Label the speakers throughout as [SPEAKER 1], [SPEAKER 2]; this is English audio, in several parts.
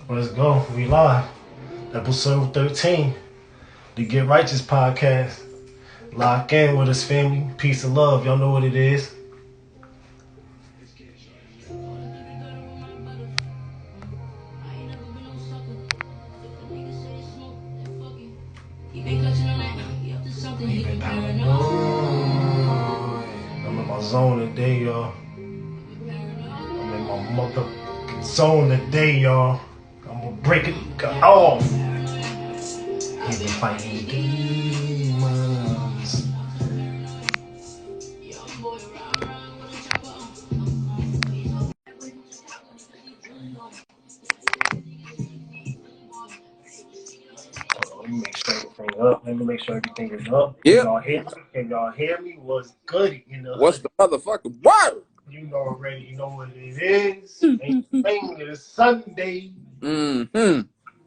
[SPEAKER 1] Let's go. We live. Episode 13. The Get Righteous podcast. Lock in with us, family. Peace and love. Y'all know what it is. Even paranoid. I'm in my zone today, y'all. I'm in my motherfucking zone today, y'all. I'm gonna break it off. Even fighting demons. Let me make sure everything up. Let me make sure everything is up. Can
[SPEAKER 2] Yep.
[SPEAKER 1] y'all hear me? Can y'all hear me? What's good in the
[SPEAKER 2] What's
[SPEAKER 1] hood?
[SPEAKER 2] the motherfucking word?
[SPEAKER 1] You know already. You know what it is. Ain't thing. It is Sunday.
[SPEAKER 2] Mm-hmm.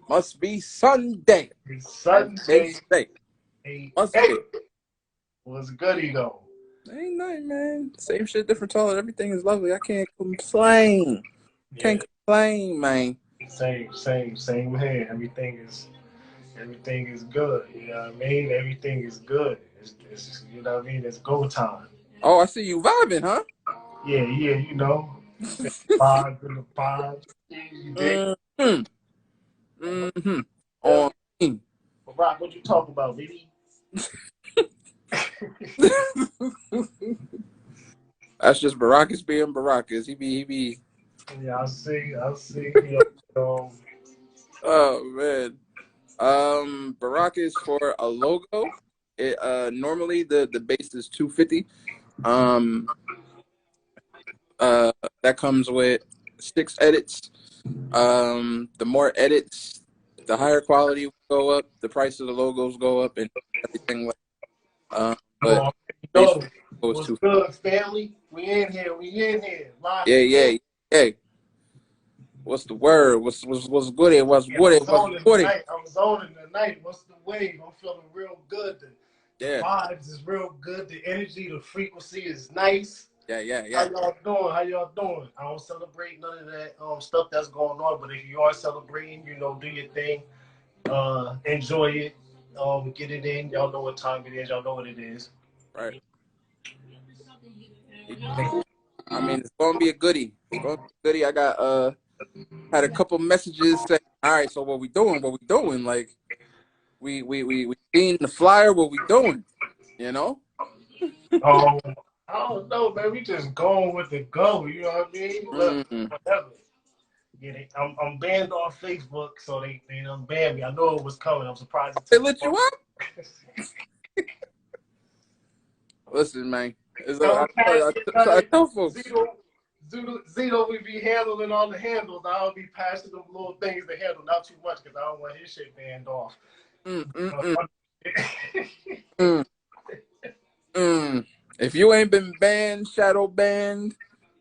[SPEAKER 2] Must be Sunday.
[SPEAKER 1] It's
[SPEAKER 2] As they
[SPEAKER 1] Sunday.
[SPEAKER 2] say.
[SPEAKER 1] Hey,
[SPEAKER 2] Must
[SPEAKER 1] hey.
[SPEAKER 2] be.
[SPEAKER 1] What's goody though?
[SPEAKER 2] Ain't nothing, man. Same shit, different toilet. Everything is lovely. I can't complain.
[SPEAKER 1] Yeah.
[SPEAKER 2] Can't complain, man.
[SPEAKER 1] Same here. Everything is good. You know what I mean? Everything is good. It's you know what I mean? It's go time.
[SPEAKER 2] Oh, I see you vibing, huh?
[SPEAKER 1] Yeah, you know. Vibes in the vibes. You dig?
[SPEAKER 2] Mm-hmm. Mm-hmm.
[SPEAKER 1] Yeah.
[SPEAKER 2] On me.
[SPEAKER 1] Rock, what you talk about, baby?
[SPEAKER 2] That's just Baracus being Baracus. He be.
[SPEAKER 1] Yeah, I see. You know,
[SPEAKER 2] Oh man. Baracus for a logo. It normally the base is 250. Um, that comes with 6 edits. The more edits, the higher quality will go up. The price of the logos go up, and everything.
[SPEAKER 1] you
[SPEAKER 2] But
[SPEAKER 1] already
[SPEAKER 2] base
[SPEAKER 1] know
[SPEAKER 2] goes
[SPEAKER 1] what's
[SPEAKER 2] to
[SPEAKER 1] good, family. We in here. Live
[SPEAKER 2] yeah,
[SPEAKER 1] and
[SPEAKER 2] yeah,
[SPEAKER 1] in.
[SPEAKER 2] yeah. What's the word? What's good? What's
[SPEAKER 1] Yeah, I'm
[SPEAKER 2] good? What's
[SPEAKER 1] zoning
[SPEAKER 2] good?
[SPEAKER 1] tonight. I'm zoning tonight. What's the wave? I'm feeling real good. The
[SPEAKER 2] Yeah,
[SPEAKER 1] vibes is real good. The energy, the frequency is nice.
[SPEAKER 2] yeah, yeah,
[SPEAKER 1] How
[SPEAKER 2] yeah.
[SPEAKER 1] y'all doing? How y'all doing? I don't celebrate none of that stuff that's going on, but if you are celebrating, you know, do your thing. Enjoy it. Get it in. Y'all know what time it is. Y'all know what it is.
[SPEAKER 2] Right. I mean, it's gonna be a goodie. It's gonna be a goodie. I got had a couple messages saying, "All right, so what we doing? What we doing? Like, we seen the flyer. What we doing? You know?"
[SPEAKER 1] Um, I don't know, man. We just going with the go. You know what I mean? Look,
[SPEAKER 2] Mm.
[SPEAKER 1] whatever. Yeah, I'm banned off Facebook, so they done banned me. I know it was coming. I'm surprised it
[SPEAKER 2] They
[SPEAKER 1] took
[SPEAKER 2] lit you
[SPEAKER 1] long.
[SPEAKER 2] up. Listen, man.
[SPEAKER 1] I'm
[SPEAKER 2] I tell folks.
[SPEAKER 1] Zito, we be handling all the handles. I'll be passing them little things to handle, not too much, because I don't want his shit banned off.
[SPEAKER 2] Mm, mm, mm, mm, mm. If you ain't been banned, shadow banned,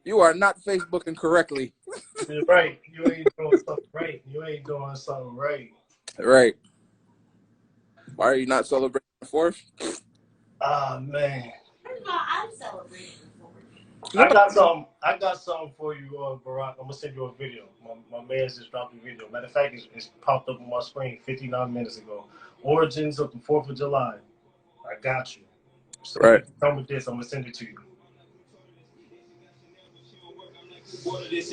[SPEAKER 2] you are not Facebooking correctly.
[SPEAKER 1] You're right. You ain't doing something right. You ain't doing something right.
[SPEAKER 2] Right. Why are you not celebrating the 4th?
[SPEAKER 1] Ah, man.
[SPEAKER 3] I'm celebrating the Fourth.
[SPEAKER 2] Nobody.
[SPEAKER 1] I got something for you, Barack. I'm gonna send you a video. My man just dropped a video. Matter of fact, it's popped up on my screen 59 minutes ago. Origins of the 4th of July. I got you. So
[SPEAKER 2] Right.
[SPEAKER 1] come with this. I'm gonna send it to you.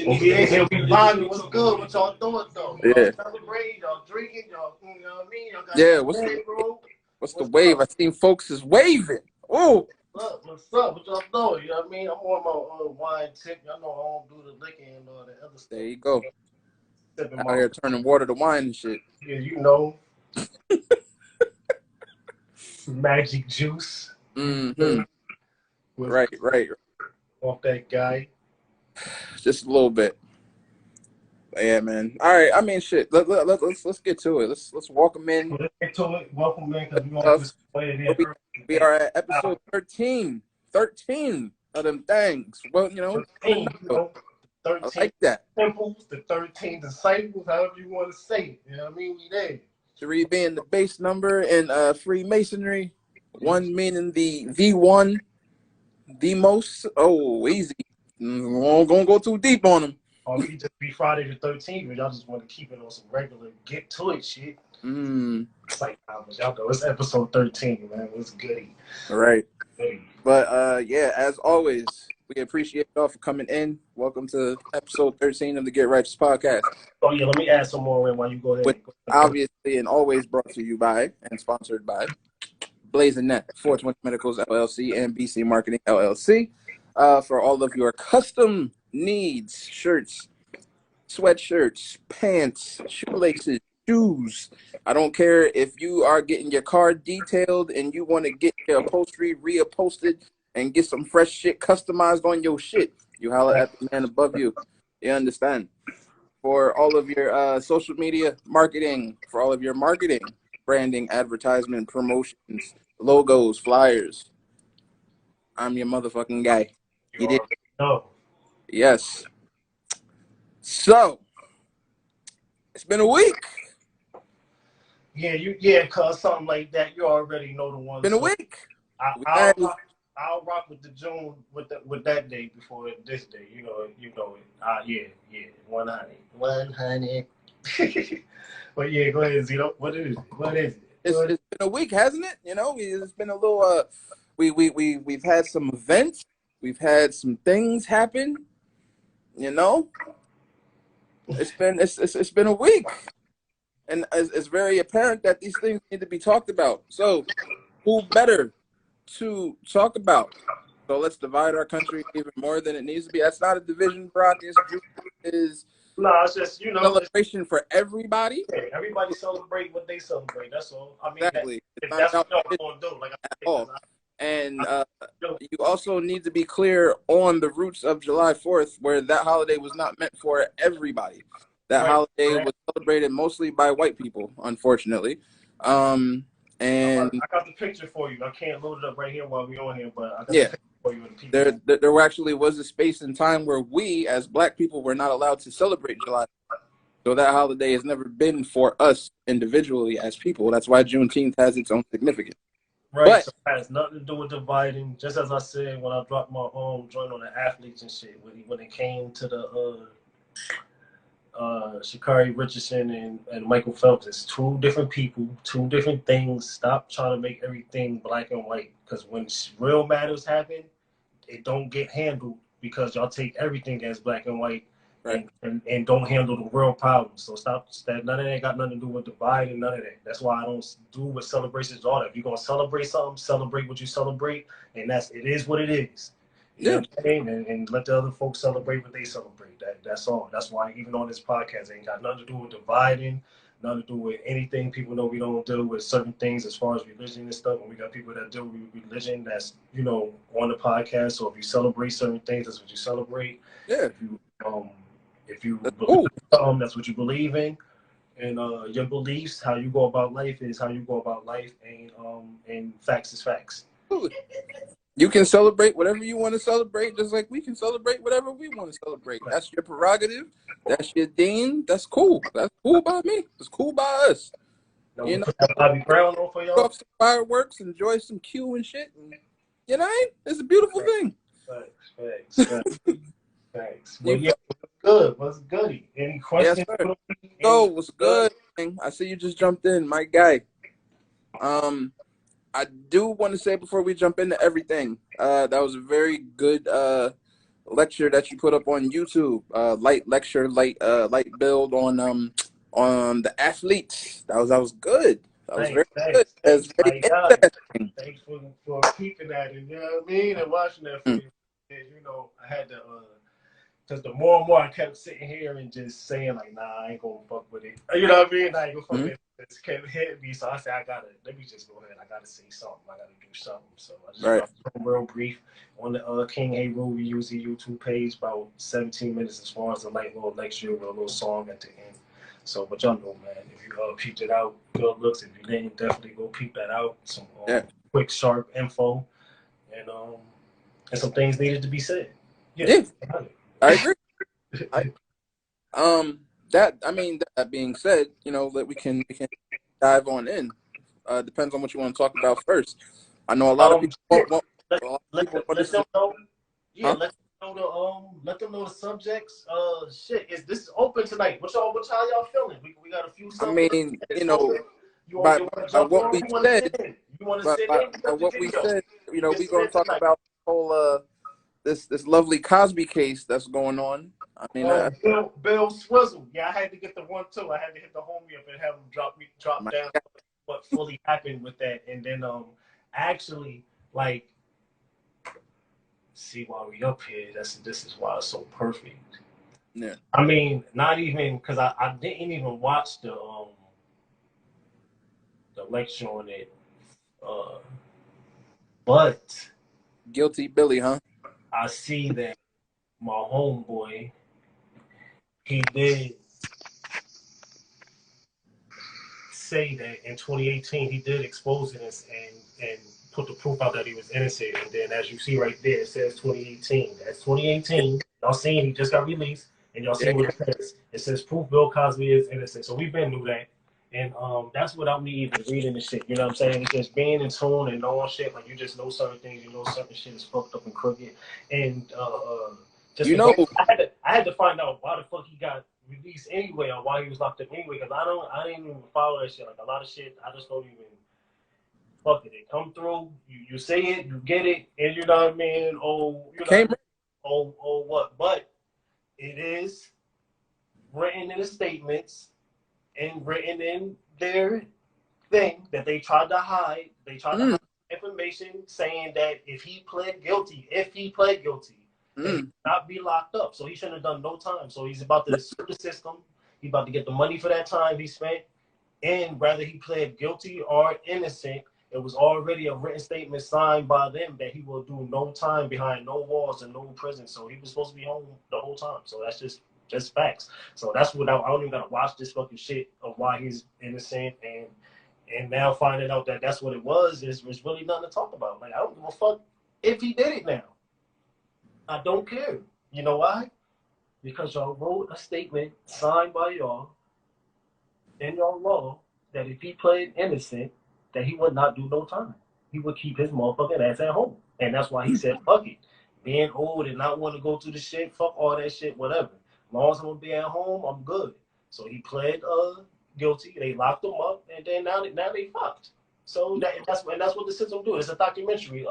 [SPEAKER 1] When we in here, we vibing. What's good? What y'all doing though? Y'all
[SPEAKER 2] Yeah.
[SPEAKER 1] celebrating? Y'all drinking? Y'all, you know what I mean? Y'all got
[SPEAKER 2] Yeah.
[SPEAKER 1] that bedroom?
[SPEAKER 2] What's the
[SPEAKER 1] What's
[SPEAKER 2] wave?
[SPEAKER 1] up?
[SPEAKER 2] I seen folks is waving. Oh.
[SPEAKER 1] What's up? What y'all doing? You know what I mean? I'm on my wine tip. Y'all know I don't do the liquor and all that other stuff.
[SPEAKER 2] There you go.
[SPEAKER 1] Sipping
[SPEAKER 2] Out
[SPEAKER 1] my,
[SPEAKER 2] here turning water to wine and shit.
[SPEAKER 1] yeah, you know, magic juice.
[SPEAKER 2] Mm-hmm.
[SPEAKER 1] Was
[SPEAKER 2] Right. Right.
[SPEAKER 1] off that guy.
[SPEAKER 2] Just a little bit. But yeah, man. All right. I mean, shit. Let's get to it. Let's walk them in.
[SPEAKER 1] Let's get to it. Welcome, man, because we're going to
[SPEAKER 2] Stuff.
[SPEAKER 1] just play it in
[SPEAKER 2] We,
[SPEAKER 1] early.
[SPEAKER 2] we are at episode 13. 13 of them things. Well, you know,
[SPEAKER 1] 13, you know,
[SPEAKER 2] I
[SPEAKER 1] 13
[SPEAKER 2] like that.
[SPEAKER 1] temples, the 13 disciples, however you want to say it. You know what I mean? We there.
[SPEAKER 2] 3 being the base number in Freemasonry. 1 meaning the one, the most. Oh, easy. Won't gonna go too deep on them.
[SPEAKER 1] Or we could just be Friday the 13th, but y'all just want to keep it on some regular get to it shit. It's like, y'all know it's episode 13, man. It's goody.
[SPEAKER 2] All right.
[SPEAKER 1] Goody.
[SPEAKER 2] But yeah, as always, we appreciate y'all for coming in. Welcome to episode 13 of the Get Righteous podcast.
[SPEAKER 1] Oh yeah, let me add some more in while you go ahead.
[SPEAKER 2] Which obviously and always brought to you by and sponsored by Blazing Net, 420 Medicals LLC, and BC Marketing LLC. For all of your custom needs, shirts, sweatshirts, pants, shoelaces, shoes. I don't care if you are getting your car detailed and you want to get your upholstery reupholstered and get some fresh shit customized on your shit. You holler at the man above you. You understand? For all of your social media marketing, for all of your marketing, branding, advertisement, promotions, logos, flyers, I'm your motherfucking guy.
[SPEAKER 1] You did. No.
[SPEAKER 2] Yes. So, it's been a week.
[SPEAKER 1] Yeah, cause something like that, you already know the one.
[SPEAKER 2] Been a week.
[SPEAKER 1] I'll rock with the June with that day before this day. You know it. Yeah. 100. But yeah, go ahead, Zito. What is it?
[SPEAKER 2] It's been a week, hasn't it? You know, it's been a little. We've had some events. We've had some things happen. You know, it's been a week, and it's very apparent that these things need to be talked about. So, who better to talk about? So let's divide our country even more than it needs to be. That's not a division, Brock. It's
[SPEAKER 1] just
[SPEAKER 2] celebration for everybody.
[SPEAKER 1] Yeah, everybody celebrate what they celebrate. That's all. I mean,
[SPEAKER 2] exactly.
[SPEAKER 1] That's what y'all gonna do. Like
[SPEAKER 2] at all. And you also need to be clear on the roots of July 4th, where that holiday was not meant for everybody. That holiday was celebrated mostly by white people, unfortunately. And
[SPEAKER 1] I got the picture for you. I can't load it up right here while we're on here, but I got the picture for you.
[SPEAKER 2] There actually was a space and time where we, as black people, were not allowed to celebrate July 4th. So that holiday has never been for us individually as people. That's why Juneteenth has its own significance.
[SPEAKER 1] Right, but, so it has nothing to do with dividing. Just as I said when I dropped my joint on the athletes and shit, when it came to the Sha'Carri Richardson and Michael Phelps, it's two different people, two different things. Stop trying to make everything black and white, because when real matters happen, it don't get handled because y'all take everything as black and white. Right. And don't handle the real problems. So stop that. None of that got nothing to do with divide and none of that. That's why I don't do with celebrations all that. If you're gonna celebrate something, celebrate what you celebrate, and it is what it is. You know what I'm saying? And let the other folks celebrate what they celebrate. That's all. That's why even on this podcast, it ain't got nothing to do with dividing, nothing to do with anything. People know we don't deal with certain things as far as religion and stuff. And we got people that deal with religion that's on the podcast. So if you celebrate certain things, that's what you celebrate.
[SPEAKER 2] Yeah.
[SPEAKER 1] If you believe that's what you believe in, and your beliefs, how you go about life is how you go about life, and facts is facts.
[SPEAKER 2] You can celebrate whatever you want to celebrate, just like we can celebrate whatever we want to celebrate. That's your prerogative. That's your thing. That's cool. That's cool by me. It's cool by us.
[SPEAKER 1] You know, Bobby Brown on for y'all.
[SPEAKER 2] Off some fireworks, enjoy some Q and shit. And, it's a beautiful thing.
[SPEAKER 1] Thanks. Well, yeah, what's goody? Any questions?
[SPEAKER 2] Yes, so what's good? I see you just jumped in, my guy. I do want to say before we jump into everything, that was a very good lecture that you put up on YouTube. Light lecture, light build on the athletes. That was good. That was very good. That was very interesting.
[SPEAKER 1] Thanks for peeping at it. You know what I mean? And watching that for you. I had to. Because the more and more I kept sitting here and just saying, like, nah, I ain't going to fuck with it. You know what I mean? I ain't going to fuck with it. It kept hitting me. So I said, let me just go ahead. I got to say something. I got to do something. So I just got real brief on the King Heru YouTube page, about 17 minutes as far as a light little lecture with a little song at the end. So, but y'all know, man, if you peeped it out, good looks. If you didn't, definitely go peep that out. Some quick, sharp info. And some things needed to be said.
[SPEAKER 2] Yeah. I agree. That being said, that we can dive on in. Depends on what you want to talk about first. I know a lot of people
[SPEAKER 1] let them know. Yeah, let them let them know the subjects. Shit, this is open tonight. What y'all feeling? We got a few
[SPEAKER 2] I
[SPEAKER 1] subjects.
[SPEAKER 2] mean,
[SPEAKER 1] It's open. You
[SPEAKER 2] by
[SPEAKER 1] want to
[SPEAKER 2] by
[SPEAKER 1] jump
[SPEAKER 2] what
[SPEAKER 1] on?
[SPEAKER 2] we
[SPEAKER 1] You want to
[SPEAKER 2] said,
[SPEAKER 1] sit in? You want to sit in? You
[SPEAKER 2] by
[SPEAKER 1] got the
[SPEAKER 2] what we
[SPEAKER 1] video.
[SPEAKER 2] said,
[SPEAKER 1] You can
[SPEAKER 2] we
[SPEAKER 1] sit
[SPEAKER 2] gonna
[SPEAKER 1] in
[SPEAKER 2] talk
[SPEAKER 1] tonight.
[SPEAKER 2] about the whole this lovely Cosby case that's going on. I mean,
[SPEAKER 1] Bill Swizzle. Yeah, I had to get the one too. I had to hit the homie up and have him drop
[SPEAKER 2] my,
[SPEAKER 1] down what fully happened with that, and then actually like see why we up here. This is why it's so perfect.
[SPEAKER 2] yeah,
[SPEAKER 1] I mean, not even because I didn't even watch the lecture on it, uh, but
[SPEAKER 2] guilty Billy, huh?
[SPEAKER 1] I see that my homeboy he did say that in 2018 he did expose it and put the proof out that he was innocent. And then as you see right there, it says 2018. That's 2018. Y'all seeing he just got released, and y'all
[SPEAKER 2] Yeah,
[SPEAKER 1] see what it says. It says proof Bill Cosby is innocent. So we've been through that. And that's without me even reading the shit. You know what I'm saying? It's just being in tune and knowing shit. Like you just know certain things. You know certain shit is fucked up and crooked. And just
[SPEAKER 2] you
[SPEAKER 1] the
[SPEAKER 2] know,
[SPEAKER 1] way I had to find out why the fuck he got released anyway, or why he was locked up anyway. Because I didn't even follow that shit. Like a lot of shit, I just don't even fuck it. It come through, you say it, you get it, and you know what I mean. Oh, you know,
[SPEAKER 2] came
[SPEAKER 1] what? But it is written in the statements and written in their thing that they tried to hide. They tried to hide information saying that if he pled guilty, that he would not be locked up. So he shouldn't have done no time. So he's about to serve the system. He's about to get the money for that time he spent. And whether he pled guilty or innocent, it was already a written statement signed by them that he will do no time behind no walls and no prison. So he was supposed to be home the whole time. So that's just facts. So that's what I don't even gotta watch this fucking shit of why he's innocent and now finding out that that's what it was is really nothing to talk about. Like I don't give a fuck if he did it now. I don't care. You know why? Because y'all wrote a statement signed by y'all in your law that if he played innocent, that he would not do no time. He would keep his motherfucking ass at home. And that's why he said, fuck it. Being old and not want to go through the shit, fuck all that shit, whatever. As long as I'm gonna be at home, I'm good. So he pled guilty. They locked him up, and then now they fucked. So that's what the system do. It's a documentary.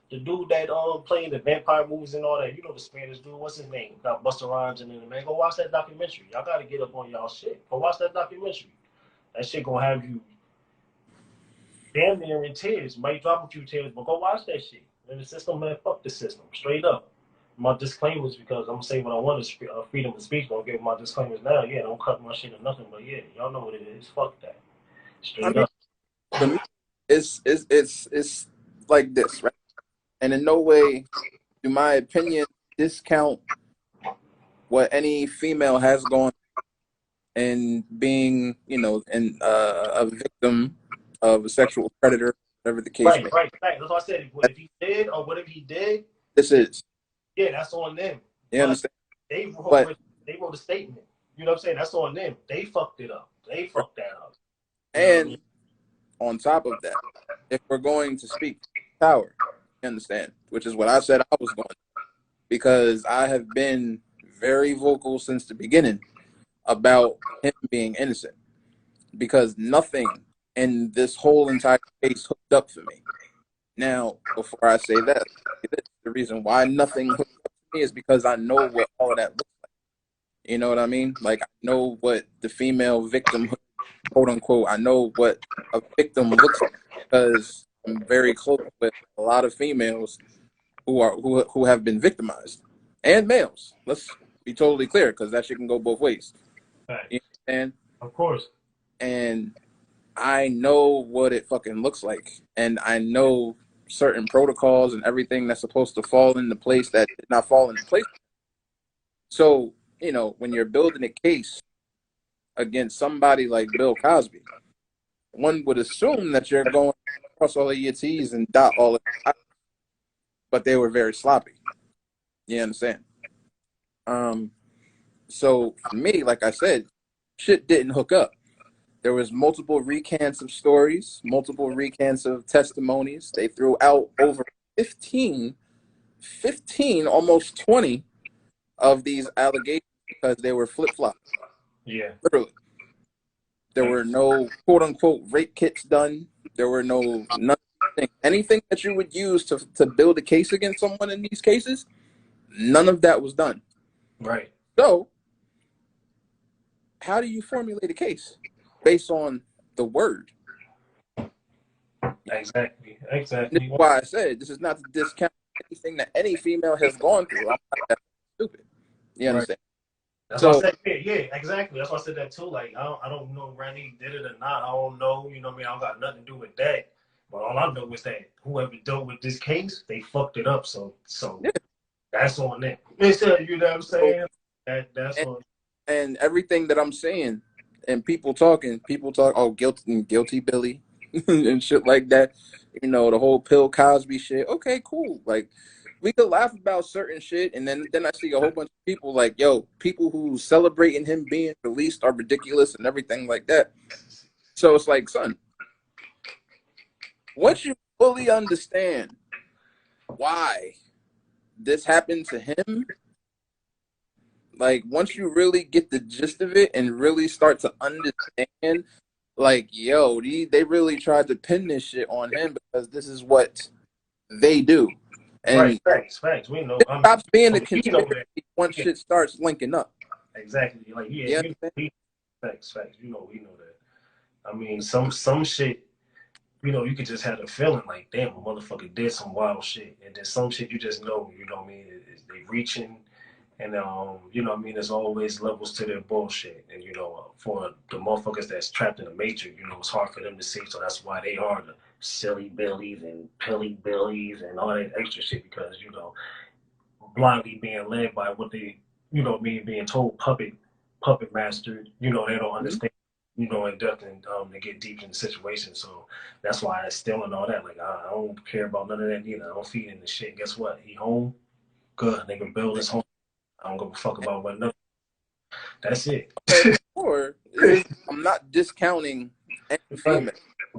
[SPEAKER 1] The dude that playing the vampire movies and all that, you know the Spanish dude. What's his name? Got Busta Rhymes in it. Man, go watch that documentary. Y'all gotta get up on y'all shit. Go watch that documentary. That shit gonna have you damn near in tears. Might drop a few tears, but go watch that shit. And the system, man, fuck the system. Straight up. My disclaimers, because I'm gonna say what I want is freedom of speech. Gonna give my disclaimers now. Yeah, don't cut my shit or nothing, but yeah, y'all know what it is. Fuck that.
[SPEAKER 2] I
[SPEAKER 1] Straight
[SPEAKER 2] mean,
[SPEAKER 1] up.
[SPEAKER 2] for me, it's like this, right? And in no way, in my opinion, discount what any female has gone and being, and a victim of a sexual predator, whatever the case may.
[SPEAKER 1] Right. That's what I said. What if he did, or what if he did?
[SPEAKER 2] This is,
[SPEAKER 1] Yeah, that's on them.
[SPEAKER 2] you
[SPEAKER 1] But
[SPEAKER 2] understand?
[SPEAKER 1] they
[SPEAKER 2] But
[SPEAKER 1] wrote they wrote a statement. You know what I'm saying? That's on them. They fucked it up. They fucked that up. You know what I mean?
[SPEAKER 2] and on top of that, if we're going to speak power, you understand, which is what I said I was going to, because I have been very vocal since the beginning about him being innocent, because nothing in this whole entire case hooked up for me. Now, before I say that, the reason why nothing hooked up for me is because I know what all of that looks like. You know what I mean? Like, I know what the female victim, quote unquote, I know what a victim looks like because I'm very close with a lot of females who have been victimized, and males. Let's be totally clear, because that shit can go both ways.
[SPEAKER 1] Right.
[SPEAKER 2] You understand?
[SPEAKER 1] Of course.
[SPEAKER 2] And I know what it fucking looks like, and I know certain protocols and everything that's supposed to fall into place that did not fall into place. So, when you're building a case against somebody like Bill Cosby, one would assume that you're going to cross all of your T's and dot all of your I's, but they were very sloppy. You understand? So for me, like I said, shit didn't hook up. There was multiple recants of stories, multiple recants of testimonies. They threw out over 15 15, almost 20 of these allegations because they were flip-flops.
[SPEAKER 1] Yeah.
[SPEAKER 2] Literally. There were no quote-unquote rape kits done. There were nothing. Anything that you would use to build a case against someone in these cases, none of that was done.
[SPEAKER 1] Right.
[SPEAKER 2] So, how do you formulate a case based on the word?
[SPEAKER 1] Exactly.
[SPEAKER 2] This
[SPEAKER 1] Exactly.
[SPEAKER 2] is why I said this is not to discount anything that any female has gone through. I'm not that stupid. You
[SPEAKER 1] Right.
[SPEAKER 2] understand?
[SPEAKER 1] That's why I
[SPEAKER 2] So,
[SPEAKER 1] said, yeah, exactly. That's why I said that too. Like, I don't know if Randy did it or not. I don't know. You know what I mean? I don't got nothing to do with that. But all I know is that whoever dealt with this case, they fucked it up. So
[SPEAKER 2] yeah.
[SPEAKER 1] that's on them. It's, you know what I'm
[SPEAKER 2] So,
[SPEAKER 1] saying? That's
[SPEAKER 2] and,
[SPEAKER 1] on.
[SPEAKER 2] and everything that I'm saying, and people talk, oh, guilty Billy, and shit like that. You know, the whole Bill Cosby shit. Okay, cool. Like, we could laugh about certain shit, and then I see a whole bunch of people like, yo, people who celebrating him being released are ridiculous and everything like that. So it's like, son, once you fully understand why this happened to him, like once you really get the gist of it and really start to understand, like, yo, they really tried to pin this shit on him because this is what they do.
[SPEAKER 1] Right.
[SPEAKER 2] And
[SPEAKER 1] Facts. We know.
[SPEAKER 2] it stops being a
[SPEAKER 1] We know
[SPEAKER 2] conspiracy
[SPEAKER 1] that.
[SPEAKER 2] once
[SPEAKER 1] Yeah,
[SPEAKER 2] shit starts linking up.
[SPEAKER 1] exactly. Like, yeah,
[SPEAKER 2] You
[SPEAKER 1] you know,
[SPEAKER 2] understand?
[SPEAKER 1] facts. You know, we know that. I mean, some shit. You know, you could just have a feeling like, damn, a motherfucker did some wild shit, and then some shit you just know. You know what I mean? They reaching, and you know what I mean. There's always levels to their bullshit, and you know, for the motherfuckers that's trapped in the matrix, you know, it's hard for them to see. So that's why they are the silly billies and pilly billies and all that extra shit because you know blindly being led by what they, you know, me being told puppet master. You know, they don't
[SPEAKER 2] Mm-hmm.
[SPEAKER 1] understand. You know, in depth and they get deep in the situation. So that's why I still and all that. Like I don't care about none of that either. I don't feed in the shit. Guess what? He home. Good. They can build his home. I don't give a fuck about what nothing. That's it.
[SPEAKER 2] Or I'm not discounting any
[SPEAKER 1] Right.
[SPEAKER 2] female.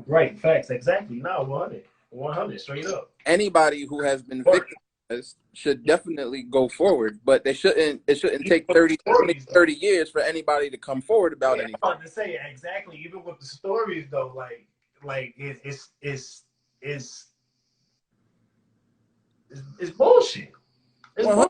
[SPEAKER 1] Right. Facts. Exactly. No, 100. 100. Straight up.
[SPEAKER 2] Anybody who has been
[SPEAKER 1] Work.
[SPEAKER 2] victimized should definitely go forward, but it shouldn't
[SPEAKER 1] Even
[SPEAKER 2] take
[SPEAKER 1] with the
[SPEAKER 2] 20,
[SPEAKER 1] stories, though.
[SPEAKER 2] 30 years for anybody to come forward about
[SPEAKER 1] Yeah,
[SPEAKER 2] anything.
[SPEAKER 1] I'm about to say exactly. Even with the stories, though, like it's bullshit. It's bullshit.
[SPEAKER 2] 100.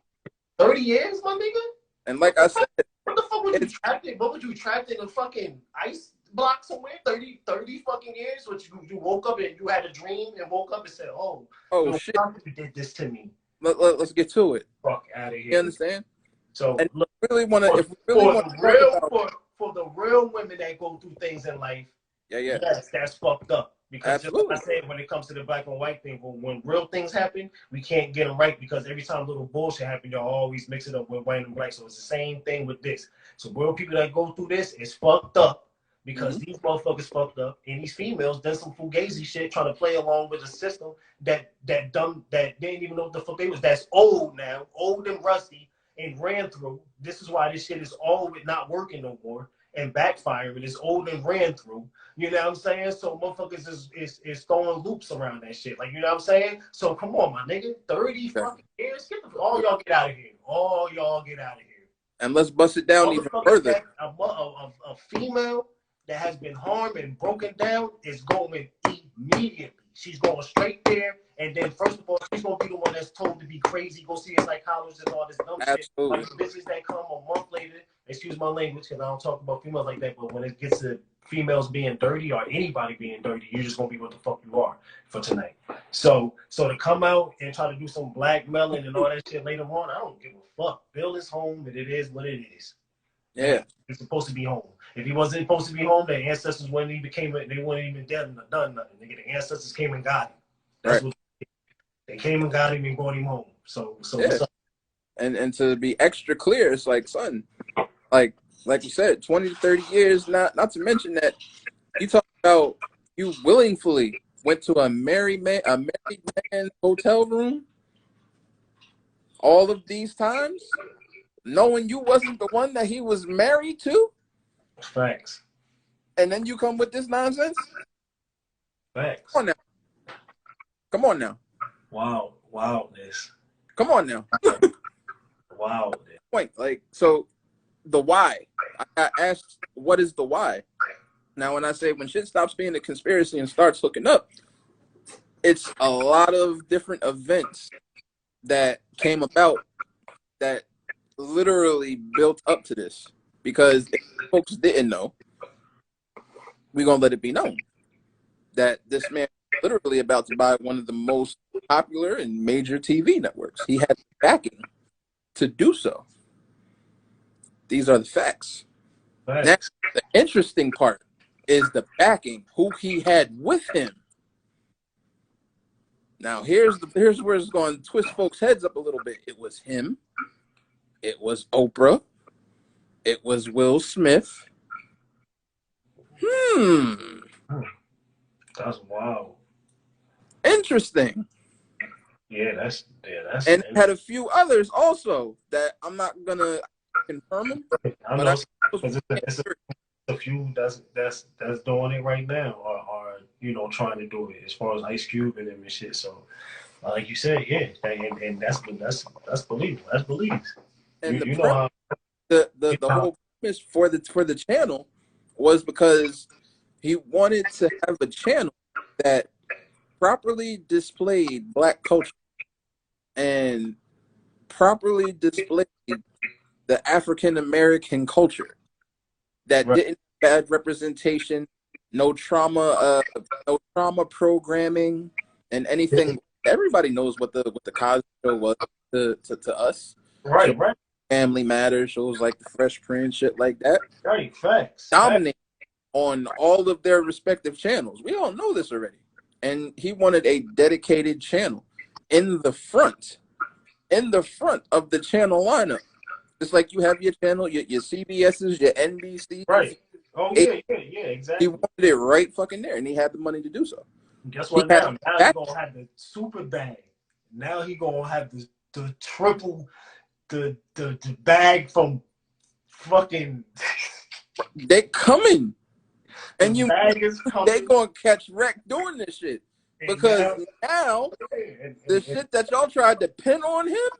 [SPEAKER 1] 30 years, my nigga.
[SPEAKER 2] And
[SPEAKER 1] What
[SPEAKER 2] like
[SPEAKER 1] the
[SPEAKER 2] I
[SPEAKER 1] fuck?
[SPEAKER 2] said,
[SPEAKER 1] What the fuck was you
[SPEAKER 2] it's
[SPEAKER 1] trapped in? What was you trapped in a fucking ice block somewhere? 30 fucking years? Which you woke up and you had a dream and woke up and said, "Oh,
[SPEAKER 2] oh
[SPEAKER 1] Bill
[SPEAKER 2] shit.
[SPEAKER 1] Cosby did this to me."
[SPEAKER 2] Let's get to it.
[SPEAKER 1] Fuck out of
[SPEAKER 2] You
[SPEAKER 1] here.
[SPEAKER 2] understand?
[SPEAKER 1] So
[SPEAKER 2] And
[SPEAKER 1] look,
[SPEAKER 2] if we really want to talk about,
[SPEAKER 1] for the real women that go through things in life.
[SPEAKER 2] yeah,
[SPEAKER 1] Yes, that's fucked up. Because just like I
[SPEAKER 2] absolutely,
[SPEAKER 1] said, when it comes to the black and white thing, when real things happen, we can't get them right because every time little bullshit happens, y'all always mix it up with white and black. So it's the same thing with this. So real people that go through this is fucked up because
[SPEAKER 2] mm-hmm.
[SPEAKER 1] these motherfuckers fucked up, and these females done some fugazi shit trying to play along with a system that dumb that they didn't even know what the fuck they was. That's old now, old and rusty, and ran through. This is why this shit is all not working no more and backfiring. It's old and ran through. You know what I'm saying? So motherfuckers is throwing loops around that shit. Like, you know what I'm saying? So come on, my nigga. 30
[SPEAKER 2] Okay.
[SPEAKER 1] fucking years? All y'all get out of here. All y'all get out of here.
[SPEAKER 2] And let's bust it down even
[SPEAKER 1] Motherfuckers
[SPEAKER 2] further.
[SPEAKER 1] that a female that has been harmed and broken down is going immediately. She's going straight there. And then first of all, she's gonna be the one that's told to be crazy, go see a psychologist and all this dumb shit.
[SPEAKER 2] Absolutely,
[SPEAKER 1] Like the bitches that come a month later, excuse my language, because I don't talk about females like that, but when it gets to females being dirty or anybody being dirty, you're just gonna be what the fuck you are for tonight. So to come out and try to do some blackmailing and all that shit later on, I don't give a fuck. Bill is home and it is what it is.
[SPEAKER 2] yeah.
[SPEAKER 1] He's supposed to be home. If he wasn't supposed to be home, their ancestors wouldn't even they wouldn't even dead and done nothing. Nigga, the ancestors came and got him. That's
[SPEAKER 2] Right.
[SPEAKER 1] what they came and got him and brought him home. So
[SPEAKER 2] Yeah.
[SPEAKER 1] what's up?
[SPEAKER 2] And to be extra clear, it's like, son, like you said, 20 to 30 years. Not to mention that you talk about you willingly went to a married man hotel room all of these times, knowing you wasn't the one that he was married to,
[SPEAKER 1] Facts.
[SPEAKER 2] and then you come with this nonsense.
[SPEAKER 1] Facts.
[SPEAKER 2] Come on now.
[SPEAKER 1] Wildness.
[SPEAKER 2] Come on now.
[SPEAKER 1] Wow.
[SPEAKER 2] Point. Like, so the why. I got asked, what is the why? Now, when I say when shit stops being a conspiracy and starts hooking up, it's a lot of different events that came about that literally built up to this. Because if folks didn't know, we're going to let it be known that this man is literally about to buy one of the most popular and major TV networks. He had backing to do so. These are the facts. Now, the interesting part is the backing, who he had with him. Now, here's where it's going to twist folks' heads up a little bit. It was him. It was Oprah. It was Will Smith.
[SPEAKER 1] That's wild.
[SPEAKER 2] Interesting.
[SPEAKER 1] Yeah, that's
[SPEAKER 2] and had a few others also that I'm not gonna confirm them.
[SPEAKER 1] I know, it's a few that's doing it right now, or you know, trying to do it as far as Ice Cube and them and shit. So, like you said, yeah, and that's believable. That's believed.
[SPEAKER 2] And
[SPEAKER 1] you know how
[SPEAKER 2] the whole premise for the channel was because he wanted to have a channel that properly displayed Black culture and properly displayed the African American culture that didn't have bad representation, no trauma programming, and anything. Everybody knows what the Cosby Show was to us.
[SPEAKER 1] Right.
[SPEAKER 2] Family Matters, shows like The Fresh Prince, shit like that.
[SPEAKER 1] Right, facts.
[SPEAKER 2] Dominate on all of their respective channels. We all know this already. And he wanted a dedicated channel in the front of the channel lineup. Just like you have your channel, your CBS's, your NBC's.
[SPEAKER 1] Right. Oh, yeah, exactly.
[SPEAKER 2] He wanted it right fucking there, and he had the money to do so.
[SPEAKER 1] Guess what now? Now he's going to have the super bag. Now he's going to have the triple, the bag from fucking...
[SPEAKER 2] They coming. And they gonna catch wreck doing this shit. Because now the shit that y'all tried to pin on him,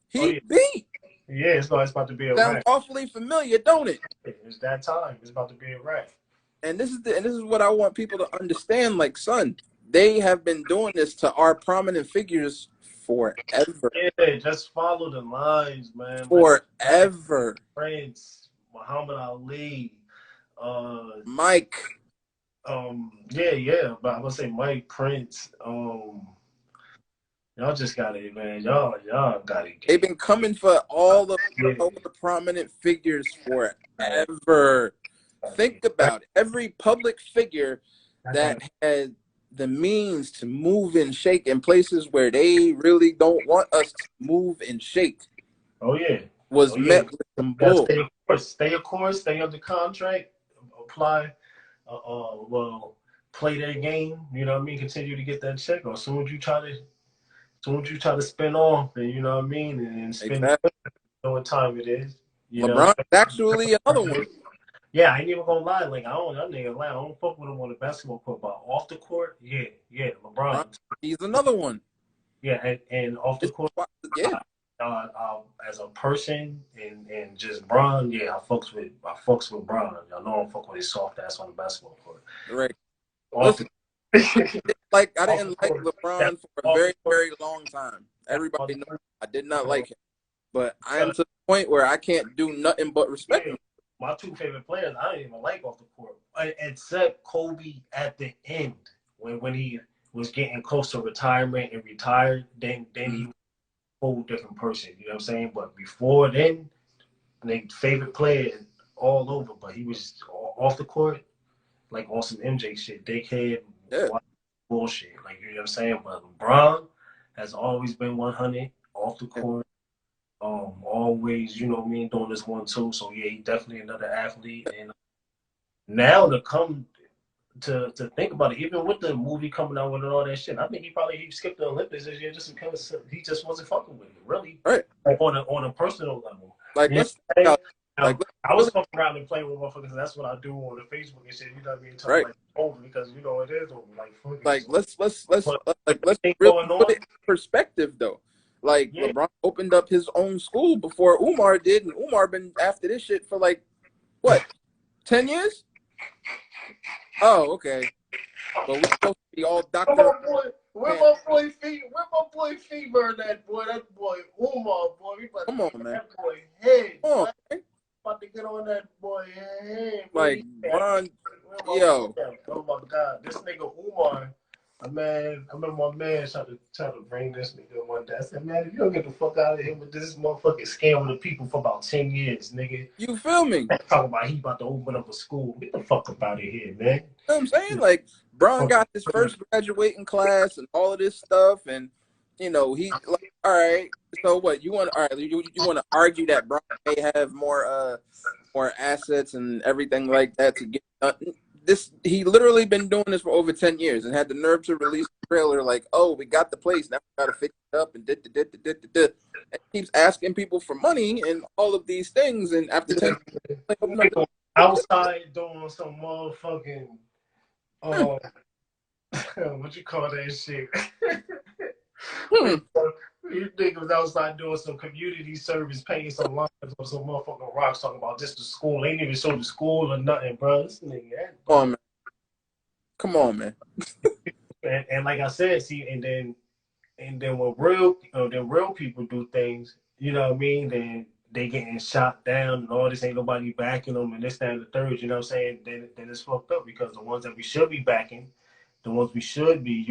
[SPEAKER 2] he beat.
[SPEAKER 1] Yeah, it's about to be a
[SPEAKER 2] Sounds
[SPEAKER 1] wreck.
[SPEAKER 2] awfully familiar, don't it?
[SPEAKER 1] It's that time. It's about to be a wreck.
[SPEAKER 2] And this is what I want people to understand. Like, son, they have been doing this to our prominent figures forever.
[SPEAKER 1] Yeah, just follow the lines, man.
[SPEAKER 2] Forever.
[SPEAKER 1] Prince, Muhammad Ali,
[SPEAKER 2] Mike.
[SPEAKER 1] Yeah, but I'm gonna say Mike, Prince, y'all just got it, man. Y'all got it.
[SPEAKER 2] They've been coming for all the prominent figures forever. Think about it. Every public figure that had the means to move and shake in places where they really don't want us to move and shake.
[SPEAKER 1] Oh yeah.
[SPEAKER 2] Was met with some bull.
[SPEAKER 1] Stay of course, stay under contract, apply, well, play their game, you know what I mean, continue to get that check. Or as soon as you try to spin off, and you know what I mean, and spend you know what time it is.
[SPEAKER 2] LeBron's actually another one.
[SPEAKER 1] Yeah, I ain't even gonna lie. Like, that nigga lie. I don't fuck with him on the basketball court, but off the court, yeah, LeBron.
[SPEAKER 2] He's another one.
[SPEAKER 1] Yeah, and off the court,
[SPEAKER 2] yeah.
[SPEAKER 1] As a person and just Bron, yeah, I fucks with Bron. Y'all know I'm fuck with his soft ass on the basketball court.
[SPEAKER 2] Right. Listen, like I didn't like LeBron for a very, very long time. Everybody knows I did not like him, but I am to the point where I can't do nothing but respect him.
[SPEAKER 1] My two favorite players, I didn't even like off the court, except Kobe at the end when he was getting close to retirement and retired. Then he was a whole different person. You know what I'm saying? But before then, they favorite player all over. But he was off the court, like on some MJ shit, dickhead, bullshit. Like, you know what I'm saying? But LeBron has always been 100 off the court. Always, you know what I mean, doing this 1-2. So yeah, he's definitely another athlete. And now to come to think about it, even with the movie coming out with and all that shit, I think he skipped the Olympics this year just because he just wasn't fucking with it, really.
[SPEAKER 2] Right.
[SPEAKER 1] On a personal level.
[SPEAKER 2] Like,
[SPEAKER 1] I was fucking around and playing with motherfuckers. That's what I do on the Facebook and shit. You know what I mean? Talking like over, because you know it is over. Like
[SPEAKER 2] let's really put it in perspective though. Like
[SPEAKER 1] Yeah.
[SPEAKER 2] LeBron opened up his own school before Umar did, and Umar been after this shit for like what, 10 years? Oh, okay. But we supposed to be all
[SPEAKER 1] Where
[SPEAKER 2] doctor.
[SPEAKER 1] my boy, where my boy Fever, that boy Umar, boy, we about to
[SPEAKER 2] Come on,
[SPEAKER 1] get
[SPEAKER 2] man.
[SPEAKER 1] that boy head,
[SPEAKER 2] Come on,
[SPEAKER 1] boy.
[SPEAKER 2] man.
[SPEAKER 1] About to get on that boy head. Where
[SPEAKER 2] Like
[SPEAKER 1] he at?
[SPEAKER 2] Bron,
[SPEAKER 1] Where my boy
[SPEAKER 2] yo,
[SPEAKER 1] at? Oh my God, this nigga Umar, man. I remember my man trying to bring this nigga one day. I said, man, if you don't get the fuck out of here with this motherfucking scam with the people for about 10 years, nigga.
[SPEAKER 2] you feel me?
[SPEAKER 1] Talking about he about to open up a school. Get the fuck up out of here, man.
[SPEAKER 2] You know what I'm saying? Like Bron
[SPEAKER 1] Fuck.
[SPEAKER 2] got his first graduating class and all of this stuff, and he like, all right. So what you want? All right, you want to argue that Bron may have more assets and everything like that to get this. He literally been doing this for over 10 years and had the nerve to release a trailer like, oh, we got the place now, we got to fix it up and and keeps asking people for money and all of these things, and after 10 years, like, open up
[SPEAKER 1] People outside doing some motherfucking what you call that shit?
[SPEAKER 2] hmm,
[SPEAKER 1] You niggas outside doing some community service, paying some lines or some motherfucking rocks talking about this to school. They ain't even show the school or nothing, bro. This nigga,
[SPEAKER 2] come on, man. Come on, man.
[SPEAKER 1] and like I said, see, and then when real people do things, you know what I mean? Then they getting shot down and all this, ain't nobody backing them and this, that, and the third. You know what I'm saying? Then it's fucked up because the ones that we should be backing, the ones we should be,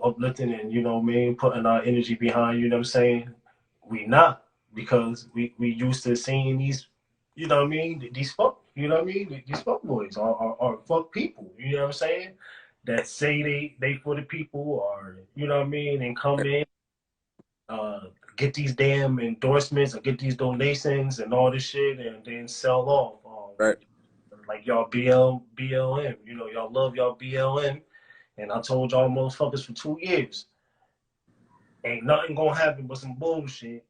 [SPEAKER 1] uplifting and what I mean, putting our energy behind. You know what I'm saying? We not because we used to seeing these, you know what I mean? These fuck, you know what I mean? These fuck boys are fuck people. You know what I'm saying? That say they for the people or you know what I mean and come in uh get these damn endorsements or get these donations and all this shit and then sell off
[SPEAKER 2] Right,
[SPEAKER 1] like y'all BLM, y'all love y'all BLM, and I told y'all motherfuckers for 2 years ain't nothing gonna happen but some bullshit.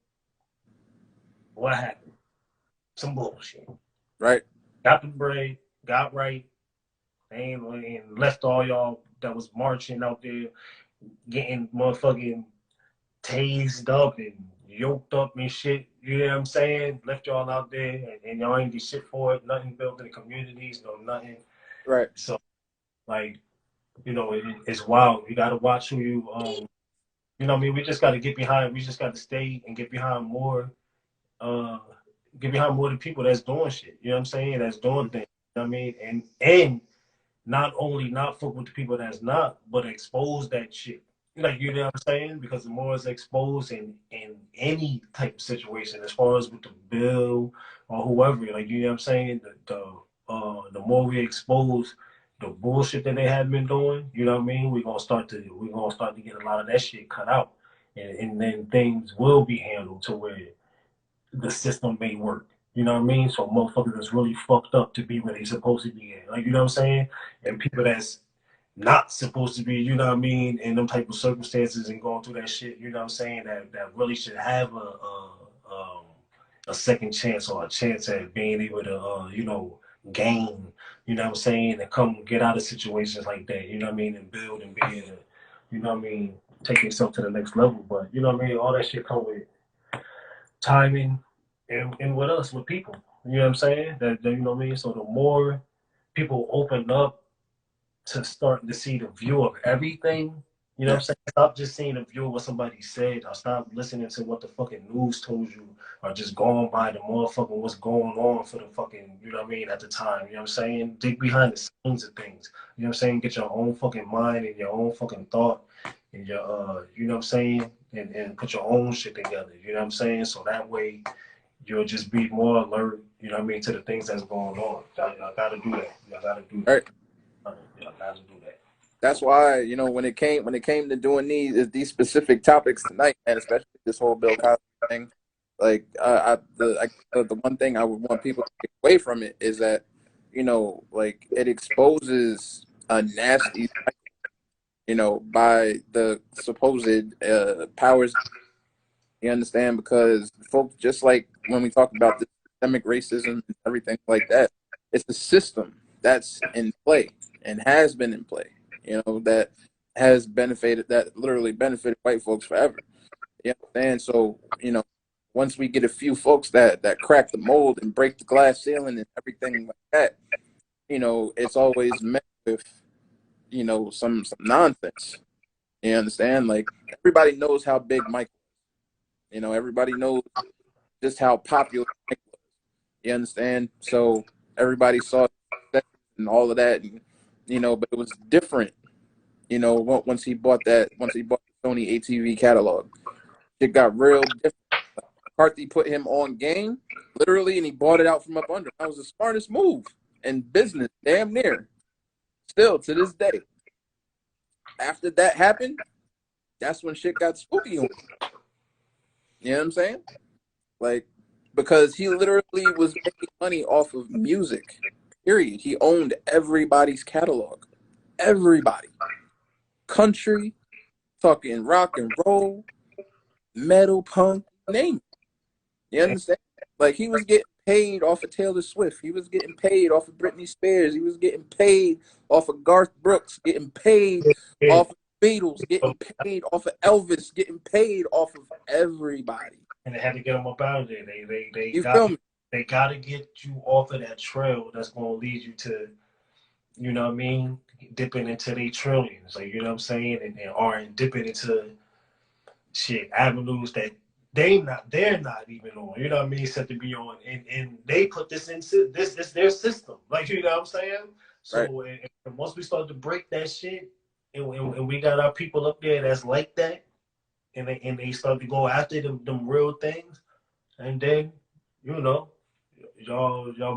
[SPEAKER 1] What happened? Some bullshit.
[SPEAKER 2] right,
[SPEAKER 1] Got the bread, got right, and left all y'all that was marching out there getting motherfucking tased up and yoked up and shit. You know what I'm saying? Left y'all out there and y'all ain't get shit for it. Nothing built in the communities, no nothing.
[SPEAKER 2] right.
[SPEAKER 1] So like, it's wild. You gotta watch who you know what I mean? We just gotta get behind, we just gotta stay and uh get behind more of the people that's doing shit. You know what I'm saying? That's doing things. You know what I mean? And not only not fuck with the people that's not, but expose that shit. Like you know what I'm saying? Because the more it's exposed in any type of situation, as far as with the bill or whoever, like you know what I'm saying, the more we expose the bullshit that they have been doing, you know what I mean? We're gonna start to get a lot of that shit cut out, and then things will be handled to where the system may work. You know what I mean? So motherfuckers that's really fucked up to be where they supposed to be at. Like you know what I'm saying? And people that's not supposed to be, you know what I mean, in them type of circumstances and going through that shit, you know what I'm saying, that really should have a second chance or a chance at being able to gain, you know what I'm saying, and come get out of situations like that, you know what I mean, and build and be able to, you know what I mean, take yourself to the next level. But you know what I mean, all that shit come with timing and with us, with people. You know what I'm saying? That you know what I mean? So the more people open up to starting to see the view of everything, you know what
[SPEAKER 2] Yeah,
[SPEAKER 1] I'm saying? Stop just seeing the view of what somebody said, or stop listening to what the fucking news told you, or just going by the motherfucking what's going on for the fucking, you know what I mean, at the time. You know what I'm saying? Dig behind the scenes of things. You know what I'm saying? Get your own fucking mind and your own fucking thought and your you know what I'm saying? And put your own shit together. You know what I'm saying? So that way you'll just be more alert, you know what I mean, to the things that's going on. Y'all gotta do that. Y'all gotta do that.
[SPEAKER 2] right.
[SPEAKER 1] Y'all gotta do that.
[SPEAKER 2] That's why, when it came to doing these specific topics tonight, and especially this whole Bill Cosby thing, like the one thing I would want people to take away from it is that, like it exposes a nasty, by the supposed powers. You understand? Because folks, just like when we talk about the systemic racism and everything like that, it's a system that's in play and has been in play. That has literally benefited white folks forever. You understand? So, once we get a few folks that crack the mold and break the glass ceiling and everything like that, it's always met with, some nonsense. You understand? Like, everybody knows how big Mike was. Everybody knows just how popular Mike was. You understand? So everybody saw that and all of that, and, but it was different. Once he bought the Sony ATV catalog, it got real different. McCarthy put him on game, literally, and he bought it out from up under. That was the smartest move in business, damn near. Still to this day. After that happened, that's when shit got spooky on him. You know what I'm saying? Like, because he literally was making money off of music. Period. He owned everybody's catalog. Everybody. Country, fucking rock and roll, metal, punk, name it. You understand? Like, he was getting paid off of Taylor Swift. He was getting paid off of Britney Spears. He was getting paid off of Garth Brooks, getting paid off of Beatles, getting paid off of Elvis, getting paid off of everybody.
[SPEAKER 1] And they had to get them up out of there. They got to get you off of that trail that's going to lead you to, you know what I mean, dipping into their trillions. Like, you know what I'm saying? And dipping into shit, avenues that they're not even on, you know what I mean, set to be on. And they put this into this their system. Like, you know what I'm saying? So right. And once we start to break that shit, and we got our people up there that's like that, and they start to go after them real things, and then, y'all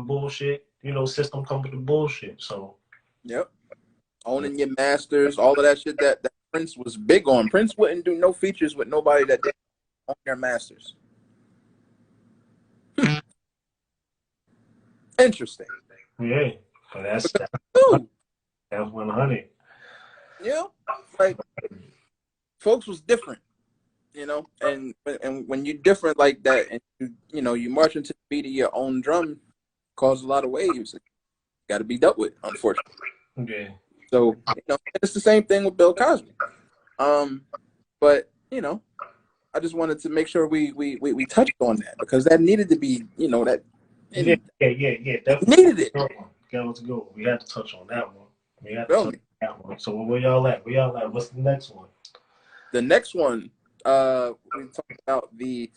[SPEAKER 1] bullshit, system come with the bullshit. So
[SPEAKER 2] yep. Owning your masters, all of that shit that Prince was big on. Prince wouldn't do no features with nobody that didn't own their masters. Interesting.
[SPEAKER 1] Yeah, but that's 100.
[SPEAKER 2] Yeah, like, folks was different, and when you're different like that, and you march into the beat of your own drum, cause a lot of waves. Got to be dealt with, unfortunately.
[SPEAKER 1] Yeah.
[SPEAKER 2] So it's the same thing with Bill Cosby. But I just wanted to make sure we touched on that, because that needed to be, that.
[SPEAKER 1] Yeah. Definitely
[SPEAKER 2] needed it.
[SPEAKER 1] Let's go. We had to touch on that one. So where y'all at? What's the next one?
[SPEAKER 2] The next one, we talked about the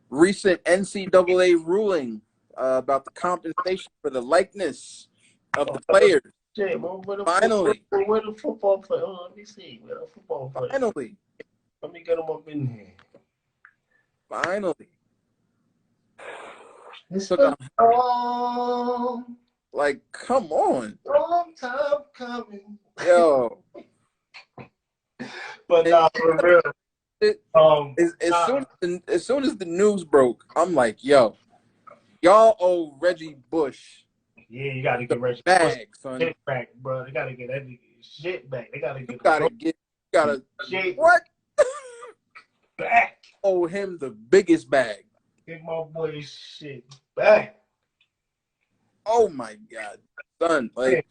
[SPEAKER 2] recent NCAA ruling about the compensation for the likeness of the players.
[SPEAKER 1] Shit,
[SPEAKER 2] Finally.
[SPEAKER 1] Where the football player? Oh, let me see. Where the football player?
[SPEAKER 2] Finally.
[SPEAKER 1] Let me get them up in here.
[SPEAKER 2] Finally.
[SPEAKER 1] It's been long.
[SPEAKER 2] Like, come on.
[SPEAKER 1] Long time coming.
[SPEAKER 2] Yo.
[SPEAKER 1] But nah, for real.
[SPEAKER 2] As soon as the news broke, I'm like, yo, y'all owe Reggie Bush.
[SPEAKER 1] Yeah, you gotta get Reggie
[SPEAKER 2] back, son.
[SPEAKER 1] Shit back, bro. They gotta get that shit back. They gotta
[SPEAKER 2] get what?
[SPEAKER 1] Back.
[SPEAKER 2] Owe him the biggest bag.
[SPEAKER 1] Get my boy shit back.
[SPEAKER 2] Oh my God, son! Like,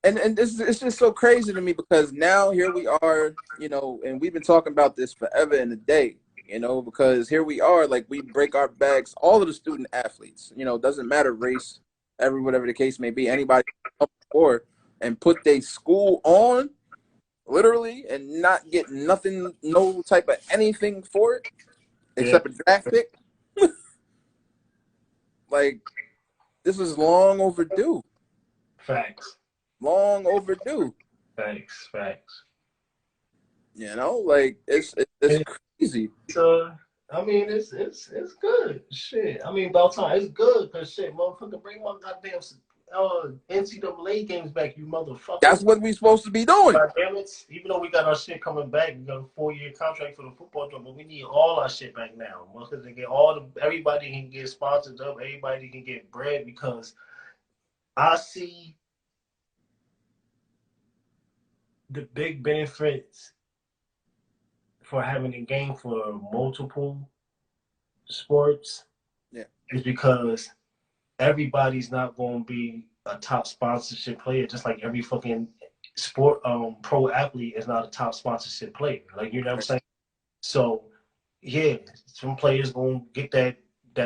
[SPEAKER 2] and it's just so crazy to me, because now here we are, and we've been talking about this forever and a day, because here we are, like, we break our backs. All of the student athletes, doesn't matter race, whatever the case may be, anybody come forward and put their school on, literally, and not get nothing, no type of anything for it, except a draft pick. Like, this is long overdue.
[SPEAKER 1] Facts.
[SPEAKER 2] Long overdue.
[SPEAKER 1] Facts.
[SPEAKER 2] Like, it's crazy.
[SPEAKER 1] I mean, it's good. Shit. I mean, about time. It's good, because shit, motherfucker, bring my goddamn NCAA games back, you motherfucker.
[SPEAKER 2] That's what we supposed to be doing.
[SPEAKER 1] God damn it. Even though we got our shit coming back, we got a 4-year contract for the football team, but we need all our shit back now. Because they get everybody can get sponsored up, everybody can get bread, because I see the big benefits for having a game for multiple sports.
[SPEAKER 2] Yeah.
[SPEAKER 1] Is because everybody's not going to be a top sponsorship player, just like every fucking pro athlete is not a top sponsorship player. Like, you know what I'm
[SPEAKER 2] Right.
[SPEAKER 1] saying? So yeah, some players gonna get that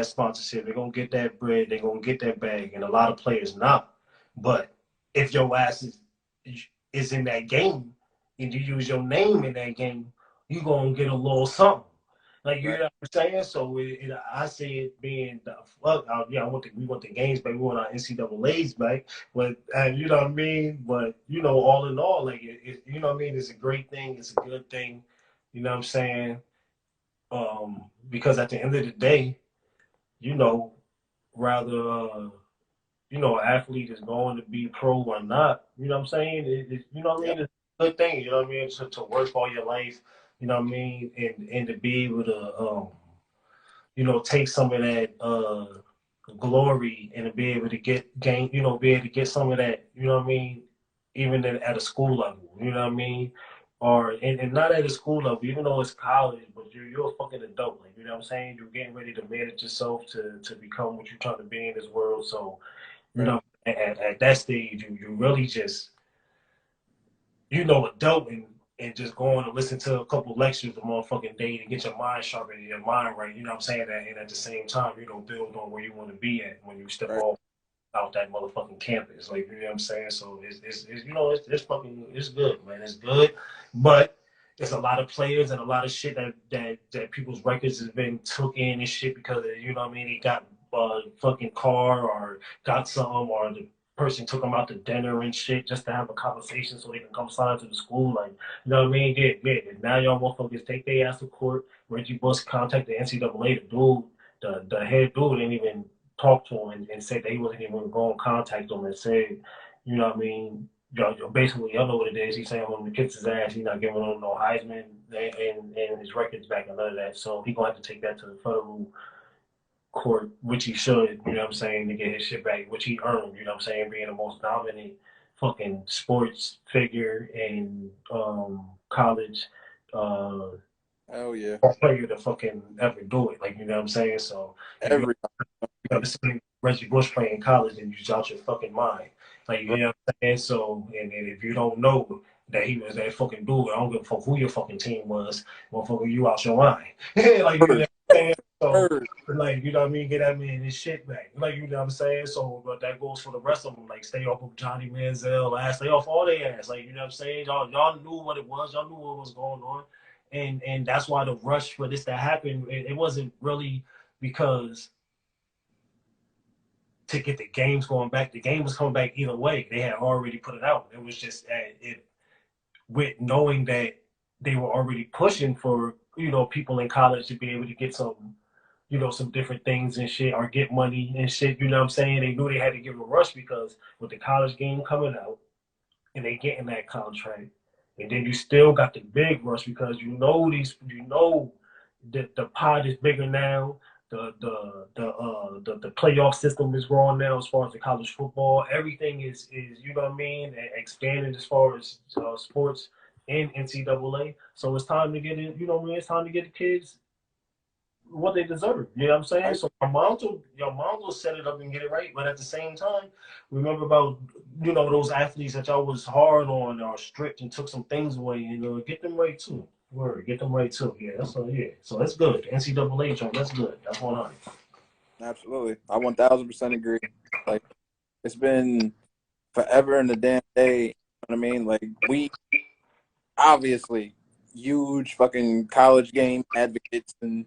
[SPEAKER 1] sponsorship. They're gonna get that bread. They're gonna get that bag, and a lot of players not. But if your ass is in that game and you use your name in that game, you gonna get a little something. Like, you
[SPEAKER 2] Right.
[SPEAKER 1] know what I'm saying? So I see it being the fuck. Yeah, we want the games back. We want our NCAA's back. But you know what I mean. But all in all, like you know what I mean. It's a great thing. It's a good thing. You know what I'm saying? Because at the end of the day, you know, rather athlete is going to be pro or not, you know what I'm saying? You know what I
[SPEAKER 2] Yep.
[SPEAKER 1] mean? It's a good thing, you know what I mean, to work all your life, you know what I mean, and to be able to take some of that glory and to be able to be able to get some of that, you know what I mean, even at a school level, you know what I mean? Or and not at a school level, even though it's college, but you're a fucking adult, like, you know what I'm saying? You're getting ready to manage yourself to become what you're trying to be in this world. So,
[SPEAKER 2] Right.
[SPEAKER 1] at that stage, you really just adulting and just going to listen to a couple lectures a motherfucking day to get your mind sharp and your mind right. You know what I'm saying? And at the same time, build on where you want to be at when you step
[SPEAKER 2] Right.
[SPEAKER 1] off out that motherfucking campus. Like, you know what I'm saying? So it's fucking, it's good, man. It's good. But there's a lot of players and a lot of shit that people's records has been took in and shit because you know what I mean, they got a fucking car or got some, or the person took them out to dinner and shit just to have a conversation so they can come sign to the school. Like, you know what I mean? Yeah. Now y'all motherfuckers take their ass to court. Reggie Bush contacted the NCAA. The head dude didn't even talk to him and said that he wasn't even going to contact him and said, you know what I mean? Basically, y'all know what it is. He's saying when he kicks his ass, he's not giving him no Heisman and his records back and none of that. So he's going to have to take that to the federal court, which he should, you know what I'm saying, to get his shit back, which he earned, you know what I'm saying, being the most dominant fucking sports figure in college
[SPEAKER 2] Hell yeah.
[SPEAKER 1] player to fucking ever do it. Like, you know what I'm saying? So if you
[SPEAKER 2] Every
[SPEAKER 1] ever seen Reggie Bush play in college and you out your fucking mind. Like, you
[SPEAKER 2] right.
[SPEAKER 1] know what I'm saying? So, and if you don't know that he was that fucking dude, I don't give a fuck who your fucking team was, motherfucker, you out your mind. Like, you know what I'm
[SPEAKER 2] Word.
[SPEAKER 1] saying? So,
[SPEAKER 2] Word.
[SPEAKER 1] like, you know what I mean? Get that man his shit back. Like, you know what I'm saying? So, but that goes for the rest of them. Like, stay off of Johnny Manziel ass, stay off all their ass. Like, you know what I'm saying? Y'all knew what it was. Y'all knew what was going on. And that's why the rush for this to happen, it wasn't really because to get the games going back. The game was coming back either way. They had already put it out. It was just with knowing that they were already pushing for people in college to be able to get some different things and shit or get money and shit. You know what I'm saying? They knew they had to give a rush because with the college game coming out and they getting that contract, and then you still got the big rush because the pot is bigger now. The playoff system is growing now as far as the college football. Everything is you know what I mean, expanding as far as sports and NCAA. So it's time to get it. You know what I mean? It's time to get the kids what they deserve. You know what I'm saying?
[SPEAKER 2] Right.
[SPEAKER 1] So your mom will set it up and get it right. But at the same time, remember about those athletes that y'all was hard on or strict and took some things away. Get them right too. Word, get them right too. Yeah, that's what. Yeah, so that's good. NCAA joint, that's good. That's 100.
[SPEAKER 2] Absolutely. I 1000% agree. Like, it's been forever and a damn day. You know what I mean? Like, we obviously huge fucking college game advocates, and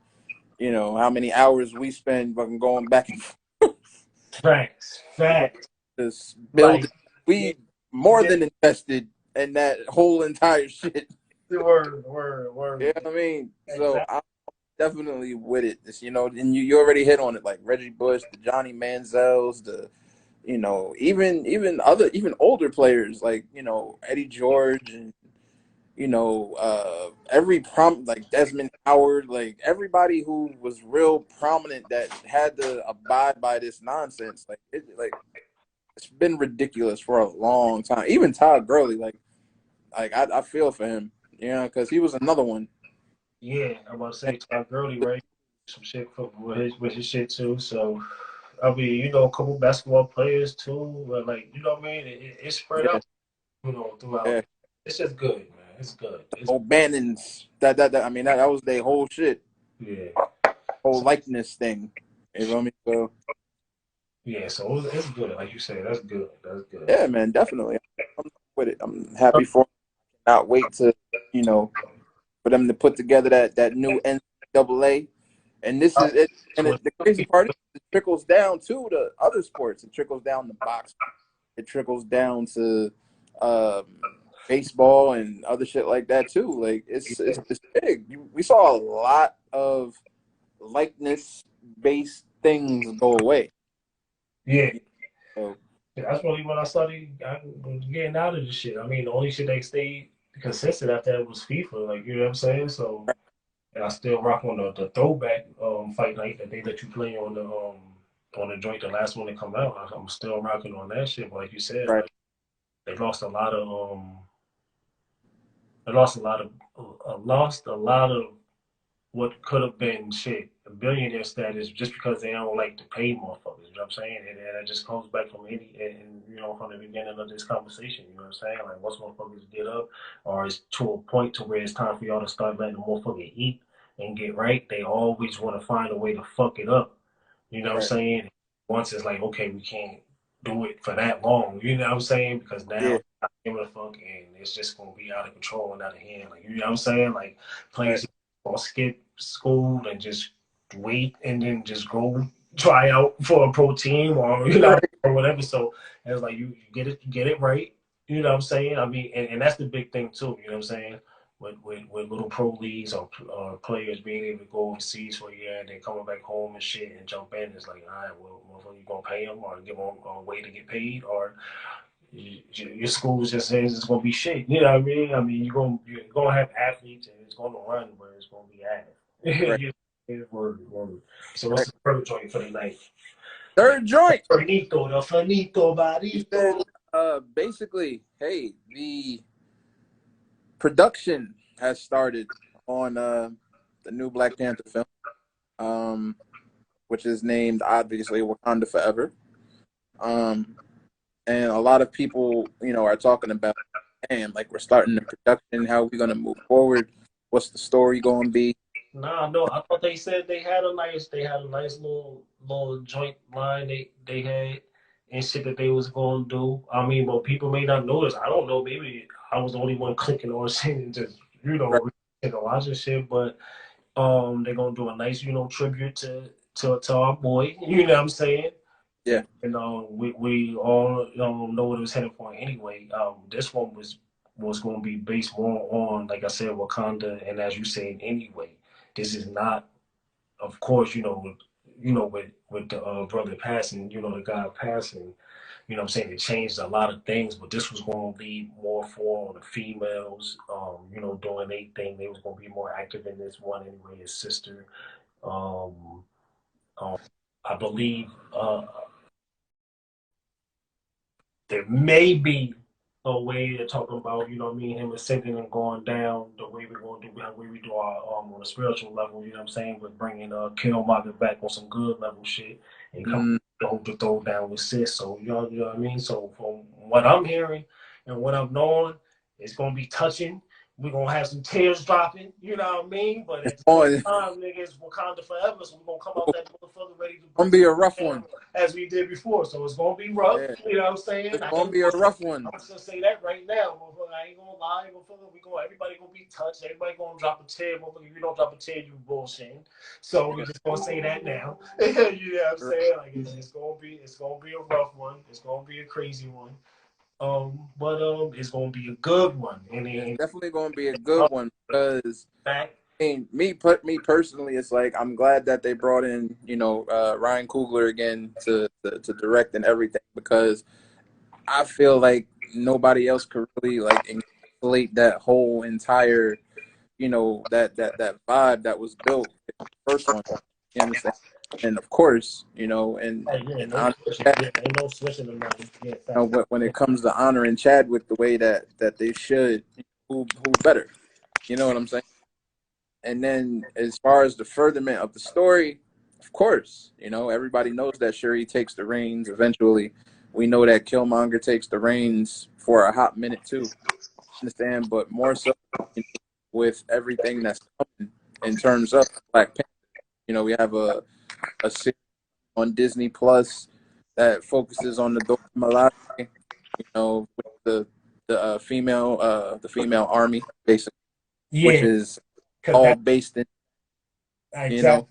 [SPEAKER 2] how many hours we spend fucking going back and forth
[SPEAKER 1] Facts.
[SPEAKER 2] this
[SPEAKER 1] Like,
[SPEAKER 2] building.
[SPEAKER 1] yeah,
[SPEAKER 2] We more
[SPEAKER 1] yeah.
[SPEAKER 2] than invested in that whole entire shit.
[SPEAKER 1] Word.
[SPEAKER 2] You know what I mean? So
[SPEAKER 1] Exactly.
[SPEAKER 2] I'm definitely with it. This, and you already hit on it, like Reggie Bush, the Johnny Manziels, the even older players like Eddie George, and every like Desmond Howard, like everybody who was real prominent that had to abide by this nonsense. It's been ridiculous for a long time. Even Todd Gurley, I feel for him, because he was another one.
[SPEAKER 1] Yeah, I'm about to say Todd Gurley, right? Some shit with his shit too. So I mean, a couple basketball players too. But like, you know what I mean? It's spread
[SPEAKER 2] Yeah,
[SPEAKER 1] out. throughout.
[SPEAKER 2] Yeah.
[SPEAKER 1] It's just good, man. It's good. It's
[SPEAKER 2] O'Bannon's I mean that was their whole shit,
[SPEAKER 1] yeah.
[SPEAKER 2] whole
[SPEAKER 1] So,
[SPEAKER 2] likeness thing. You feel me? So
[SPEAKER 1] yeah, so it's good. Like you say, that's good. That's good.
[SPEAKER 2] yeah, man, definitely. I'm with it. I'm happy for. Not wait to you know for them to put together that new NCAA, and this is it. And the crazy part is it trickles down to the other sports. It trickles down to boxing. It trickles down to um, baseball and other shit like that too. Like it's big. We saw a lot of likeness based things go away.
[SPEAKER 1] Yeah.
[SPEAKER 2] So
[SPEAKER 1] That's really when I started getting out of this shit. I mean, the only shit they stayed consistent after that was FIFA. Like, you know what I'm saying? So, and I still rock on the throwback fight night that they let you play on the joint, the last one to come out. I'm still rocking on that shit. But like you said,
[SPEAKER 2] right,
[SPEAKER 1] like they lost a lot of they lost a lot of lost a lot of what could have been shit, a billionaire status just because they don't like to pay motherfuckers. You know what I'm saying? And it just comes back from from the beginning of this conversation. You know what I'm saying? Like once motherfuckers get up, or it's to a point to where it's time for y'all to start letting the motherfucker eat and get right, they always want to find a way to fuck it up. You know what I'm
[SPEAKER 2] right,
[SPEAKER 1] saying? Once it's like, okay, we can't do it for that long. You know what I'm saying? Because now
[SPEAKER 2] yeah,
[SPEAKER 1] it's not giving a fuck and it's just gonna be out of control and out of hand. Like you know what I'm saying? Like
[SPEAKER 2] right,
[SPEAKER 1] players gonna skip school and just wait and then just go try out for a pro team or
[SPEAKER 2] right,
[SPEAKER 1] or whatever. So it's like you get it right. You know what I'm saying? I mean, and that's the big thing too. You know what I'm saying? With little pro leagues or players being able to go overseas for a year and then coming back home and shit and jump in, it's like, all right, well, motherfucker, you gonna pay them or give them a way to get paid, or your school just says it's gonna be shit. You know what I mean? I mean, you're gonna have athletes and it's gonna run, but it's gonna be ass.
[SPEAKER 2] right,
[SPEAKER 1] You know, word. So what's
[SPEAKER 2] right.
[SPEAKER 1] the third joint for the night?
[SPEAKER 2] Third joint.
[SPEAKER 1] The finito,
[SPEAKER 2] He said,
[SPEAKER 1] barito.
[SPEAKER 2] basically, hey, the production has started on the new Black Panther film, um, which is named obviously Wakanda Forever. Um, and a lot of people, are talking about, and like we're starting the production. How are we gonna move forward? What's the story gonna be?
[SPEAKER 1] Nah, no, I thought they said they had a nice little joint line they had and shit that they was gonna do. I mean, but people may not notice. I don't know. Maybe I was the only one clicking on shit and just
[SPEAKER 2] Right.
[SPEAKER 1] watching shit. But they're gonna do a nice tribute to our boy. You know what I'm saying?
[SPEAKER 2] Yeah.
[SPEAKER 1] And we all know what it was headed for anyway. This one was going to be based more on, like I said, Wakanda, and as you said, anyway, this is not, of course, with the brother passing, the guy passing. You know what I'm saying? It changed a lot of things, but this was going to be more for the females, doing their thing. They was going to be more active in this one anyway, his sister. Um, um, I believe there may be a way of talking about, me and him ascending and going down the way we're going to do, the way we do our on a spiritual level, you know what I'm saying, with bringing Killmonger back on some good level shit and come
[SPEAKER 2] Mm,
[SPEAKER 1] to throw down with sis. So you know what I mean. So from what I'm hearing and what I'm knowing, it's gonna be touching. We're gonna have some tears dropping, you know what I mean? But
[SPEAKER 2] it's
[SPEAKER 1] at the same
[SPEAKER 2] on.
[SPEAKER 1] time, nigga, it's Wakanda forever, so we're gonna come out that motherfucker ready to
[SPEAKER 2] Gonna
[SPEAKER 1] break
[SPEAKER 2] be a rough
[SPEAKER 1] down
[SPEAKER 2] one.
[SPEAKER 1] as we did before. So it's gonna be rough.
[SPEAKER 2] Yeah,
[SPEAKER 1] You know what I'm saying?
[SPEAKER 2] it's gonna be a rough one.
[SPEAKER 1] I'm just gonna say that right now. Motherfucker, I ain't gonna lie. Motherfucker, everybody gonna be touched. Everybody gonna drop a tear. Motherfucker, if you don't drop a tear, you bullshitting. So we
[SPEAKER 2] Yeah,
[SPEAKER 1] just gonna say that now. You know what I'm
[SPEAKER 2] right.
[SPEAKER 1] saying? Like it's gonna be a rough one. It's gonna be a crazy one. But it's gonna be a good one. And
[SPEAKER 2] It's
[SPEAKER 1] then
[SPEAKER 2] definitely gonna be a good one because
[SPEAKER 1] back.
[SPEAKER 2] I mean, me personally, it's like I'm glad that they brought in, Ryan Coogler again to direct and everything because I feel like nobody else could really like encapsulate that whole entire, that vibe that was built in the first one. You understand? And of course,
[SPEAKER 1] Hey, yeah,
[SPEAKER 2] and
[SPEAKER 1] no
[SPEAKER 2] honor
[SPEAKER 1] switching.
[SPEAKER 2] Chad,
[SPEAKER 1] Yeah, ain't no switching them nothing. Yeah, fact.
[SPEAKER 2] when it comes to honoring Chadwick the way that they should, who better? You know what I'm saying? And then as far as the furtherment of the story, of course, everybody knows that Shuri takes the reins eventually. We know that Killmonger takes the reins for a hot minute too. Understand, but more so with everything that's coming in terms of Black Panther. You know, we have a series on Disney Plus that focuses on the Dora Milaje, you know, with the female army, basically, which
[SPEAKER 1] Yeah,
[SPEAKER 2] is
[SPEAKER 1] because
[SPEAKER 2] all
[SPEAKER 1] that
[SPEAKER 2] based in, you know,
[SPEAKER 1] exactly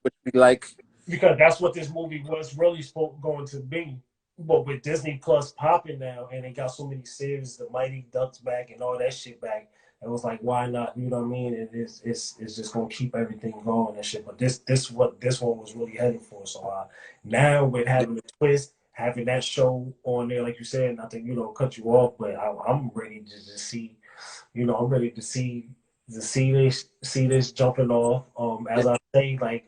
[SPEAKER 2] which we like.
[SPEAKER 1] because that's what this movie was really going to be. But with Disney Plus popping now, and they got so many series, the Mighty Ducks back and all that shit back, it was like, why not? You know what I mean? It's just gonna keep everything going and shit. But this one was really heading for. So now with having the twist, having that show on there, like you said, not to cut you off, but I'm ready to just see. I'm ready to see this jumping off.
[SPEAKER 2] Yeah,
[SPEAKER 1] As I say, like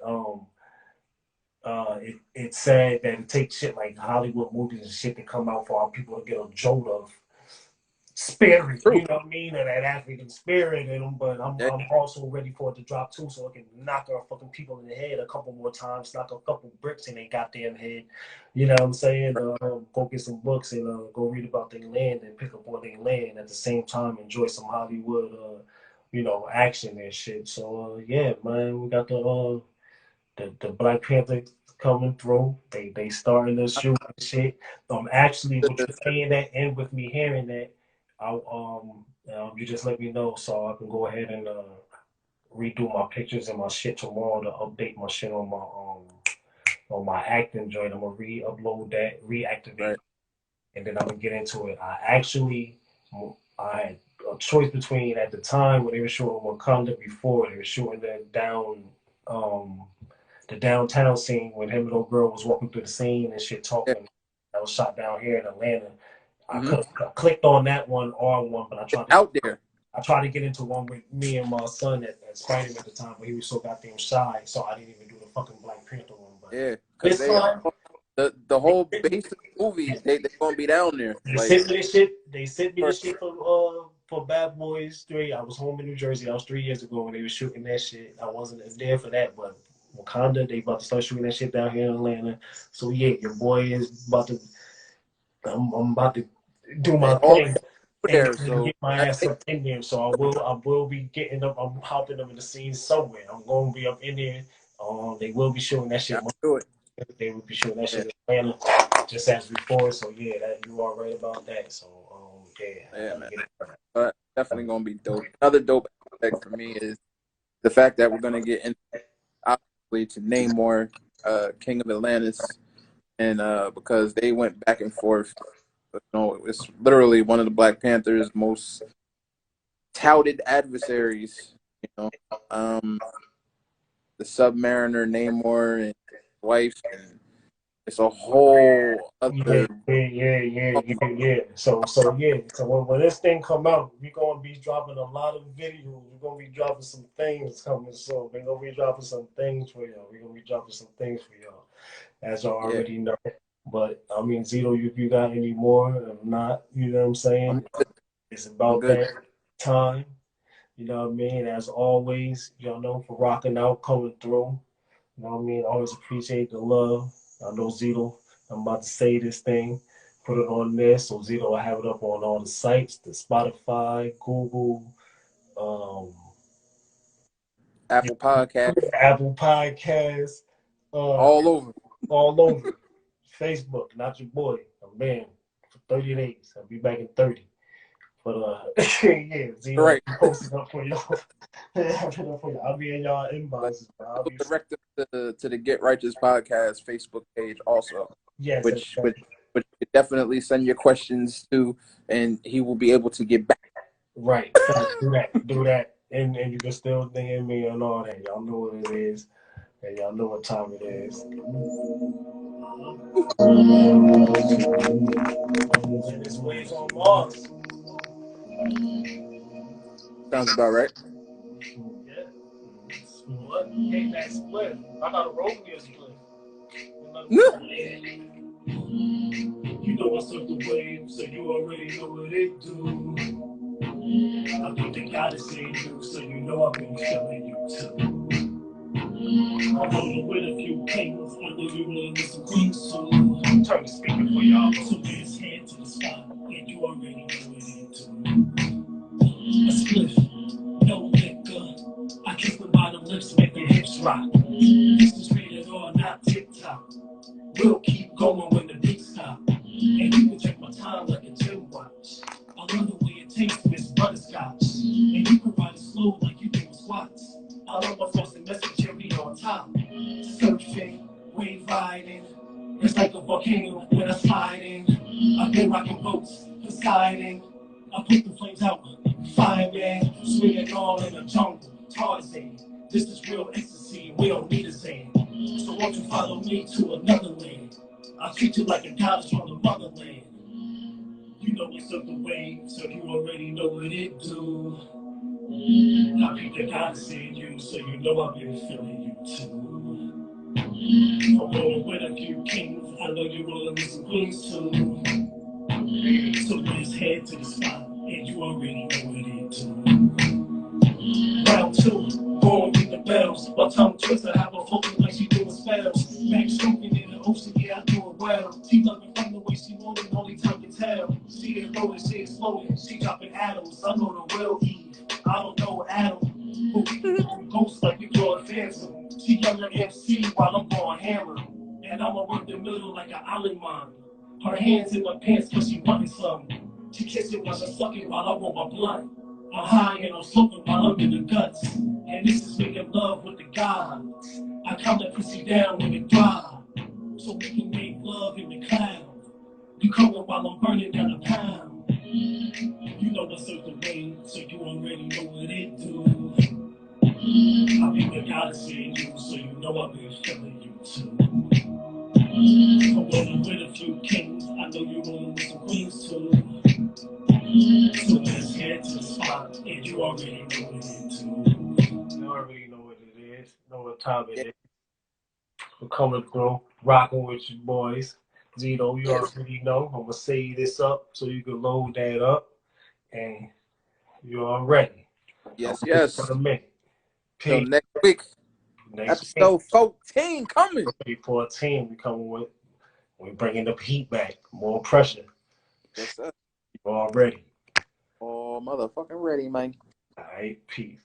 [SPEAKER 1] it's sad that it takes shit like Hollywood movies and shit to come out for our people to get a jolt of spirit,
[SPEAKER 2] true.
[SPEAKER 1] you know what I mean, of that African spirit in them. But I'm
[SPEAKER 2] Yeah,
[SPEAKER 1] I'm also ready for it to drop too, so it can knock our fucking people in the head a couple more times, knock a couple bricks in their goddamn head. You know what I'm saying? Go get some books and go read about their land and pick up on their land at the same time enjoy some Hollywood, action and shit. So yeah, man, we got the Black Panther coming through. They starting to shoot and shit. Actually, with you saying that and with me hearing that, you just let me know so I can go ahead and redo my pictures and my shit tomorrow to update my shit on my acting joint. I'm gonna re-upload that, reactivate,
[SPEAKER 2] right.
[SPEAKER 1] and then I'm gonna get into it. I had a choice between at the time when they were shooting Wakanda before they were shooting that um the downtown scene when him and old girl was walking through the scene and shit
[SPEAKER 2] Yeah.
[SPEAKER 1] talking. That was shot down here in Atlanta. I
[SPEAKER 2] Mm-hmm.
[SPEAKER 1] could have clicked on that one or one, but
[SPEAKER 2] It's out there.
[SPEAKER 1] I tried to get into one with me and my son at Spider-Man at the time, but he was so goddamn shy, so I didn't even do the fucking Black Panther one. But
[SPEAKER 2] Yeah, because
[SPEAKER 1] this
[SPEAKER 2] they
[SPEAKER 1] time,
[SPEAKER 2] the whole base of the movie they gonna be down there.
[SPEAKER 1] they
[SPEAKER 2] Like,
[SPEAKER 1] sent me this shit. They sent me
[SPEAKER 2] for
[SPEAKER 1] this shit for Bad Boys 3. I was home in New Jersey. That was 3 years ago when they were shooting that shit. I wasn't there for that, but Wakanda, they about to start shooting that shit down here in Atlanta. So yeah, your boy is about to. I'm about to do my
[SPEAKER 2] all
[SPEAKER 1] thing
[SPEAKER 2] there.
[SPEAKER 1] and
[SPEAKER 2] So
[SPEAKER 1] get my
[SPEAKER 2] that
[SPEAKER 1] ass up in there. So I will be getting up. I'm hopping up in the scene somewhere. I'm going to be up in there. They will be showing that shit.
[SPEAKER 2] I do it.
[SPEAKER 1] They will be showing that
[SPEAKER 2] Yeah,
[SPEAKER 1] shit in Atlanta, just as before. So yeah, that you are right about that. So yeah, I
[SPEAKER 2] yeah,
[SPEAKER 1] gotta
[SPEAKER 2] man.
[SPEAKER 1] get it.
[SPEAKER 2] But definitely gonna be dope. Another dope aspect for me is the fact that we're gonna get in obviously to Namor, King of Atlantis, and because they went back and forth. You know, it's literally one of the Black Panther's most touted adversaries. You know, um, the Submariner Namor and his wife, and it's a whole
[SPEAKER 1] Yeah,
[SPEAKER 2] other.
[SPEAKER 1] yeah. So when this thing come out, we're gonna be dropping a lot of videos. We're gonna be dropping some things coming soon. We're gonna be dropping some things for y'all. We're gonna be dropping some things for y'all, as y'all
[SPEAKER 2] Yeah,
[SPEAKER 1] already know. But I mean, Zito, if you got any more, if not, you know what I'm
[SPEAKER 2] I'm
[SPEAKER 1] saying?
[SPEAKER 2] good.
[SPEAKER 1] It's
[SPEAKER 2] I'm
[SPEAKER 1] about
[SPEAKER 2] good.
[SPEAKER 1] that time. You know what I mean? As always, y'all know for rocking out, coming through. You know what I mean? Always appreciate the love. I know Zito, I'm about to say this thing, put it on there. So Zito will have it up on all the sites, the Spotify, Google, um,
[SPEAKER 2] Apple Podcast,
[SPEAKER 1] Apple Podcasts, uh,
[SPEAKER 2] all over.
[SPEAKER 1] all over. Facebook, not your boy. I'm man for 30 days. I'll be back in 30. But yeah, Zito,
[SPEAKER 2] Right.
[SPEAKER 1] I'll be posting up for y'all. I'll be in y'all
[SPEAKER 2] Like,
[SPEAKER 1] inboxes. I'll be
[SPEAKER 2] direct them to the Get Righteous Podcast Facebook page also,
[SPEAKER 1] yes,
[SPEAKER 2] which you definitely send your questions to, and he will be able to get back.
[SPEAKER 1] right. Do that, and you can still DM me and all that. Y'all know what it is, and y'all know what time it is. And this waves on Mars.
[SPEAKER 2] Sounds about right.
[SPEAKER 1] Yeah. What? Hey, that split. I got a roll me a split. You know I surf the wave, so you already know what it do. I think they gotta say you, so you know I've been feeling you too. I'm rolling with a few kings, I know you wanna listen to some. Turn the speaker for y'all. So his hand to the spot. and you already know what it do. A split, no liquor. I kiss the bottom lips, make the hips rock. This is rated R, not TikTok. We'll keep going when the beat stop. And you can check my time like a gym watch. I love the way it tastes, Miss Butterscotch. And you can ride it slow like you do squats. I love my frosted message cherry on top. Surfing, wave riding. It's like a volcano when I slide in. I've been rocking boats, Poseidon. I put the flames out, fireman. Swinging all in the jungle, Tarzan. This is real ecstasy, we don't need a sand. So won't you follow me to another land? I'll treat you like a goddess from the motherland. You know what's up the way, so you already know what it do. I beat the goddess in you, so you know I've been feeling you too. I'm rolling with a few kings, I know you're rolling with some queens too. So let's head to the spot, and you already know what it do. Round two, going with the bells. My tongue twister, have her floating like she doing spells. Back stroking in the ocean, yeah, I do it well. She loving from the way she want it, only time can tell. She ain't rolling, she exploding, she dropping atoms. I know the real Eve, I don't know Adam. But we can go ghosts like we draw a phantom. She yelling MC while I'm going hammer. And I'ma work the middle like an island mine. Her hands in my pants cause she wanted something. She kissing while I suck it while I roll my blunt. I'm high and I'm smoking while I'm in the guts. And this is making love with the gods. I count that pussy down when it dry. So we can make love in the cloud. You coming while I'm burning down a pound. You know what's up the way, so you already know what it do. I be the goddess in you, so you know I've been feeling you too. I'm rolling with a few kings, I know you're rolling with some queens too. So let's head to the spot, and you already know what it do. You already know what it is, know what time it is. We're coming through, rocking with you boys. Zito, you
[SPEAKER 2] Yes,
[SPEAKER 1] already know. I'm gonna say this up so you can load that up, and you're all ready. I'm
[SPEAKER 2] yes,
[SPEAKER 1] ready
[SPEAKER 2] yes.
[SPEAKER 1] for a minute.
[SPEAKER 2] Till
[SPEAKER 1] Peace.
[SPEAKER 2] next week,
[SPEAKER 1] Next week,
[SPEAKER 2] episode 14 coming.
[SPEAKER 1] 14, we coming with. We're bringing the heat back, more pressure.
[SPEAKER 2] Yes, sir.
[SPEAKER 1] You're all ready.
[SPEAKER 2] Oh, motherfucking ready, man.
[SPEAKER 1] All right, peace.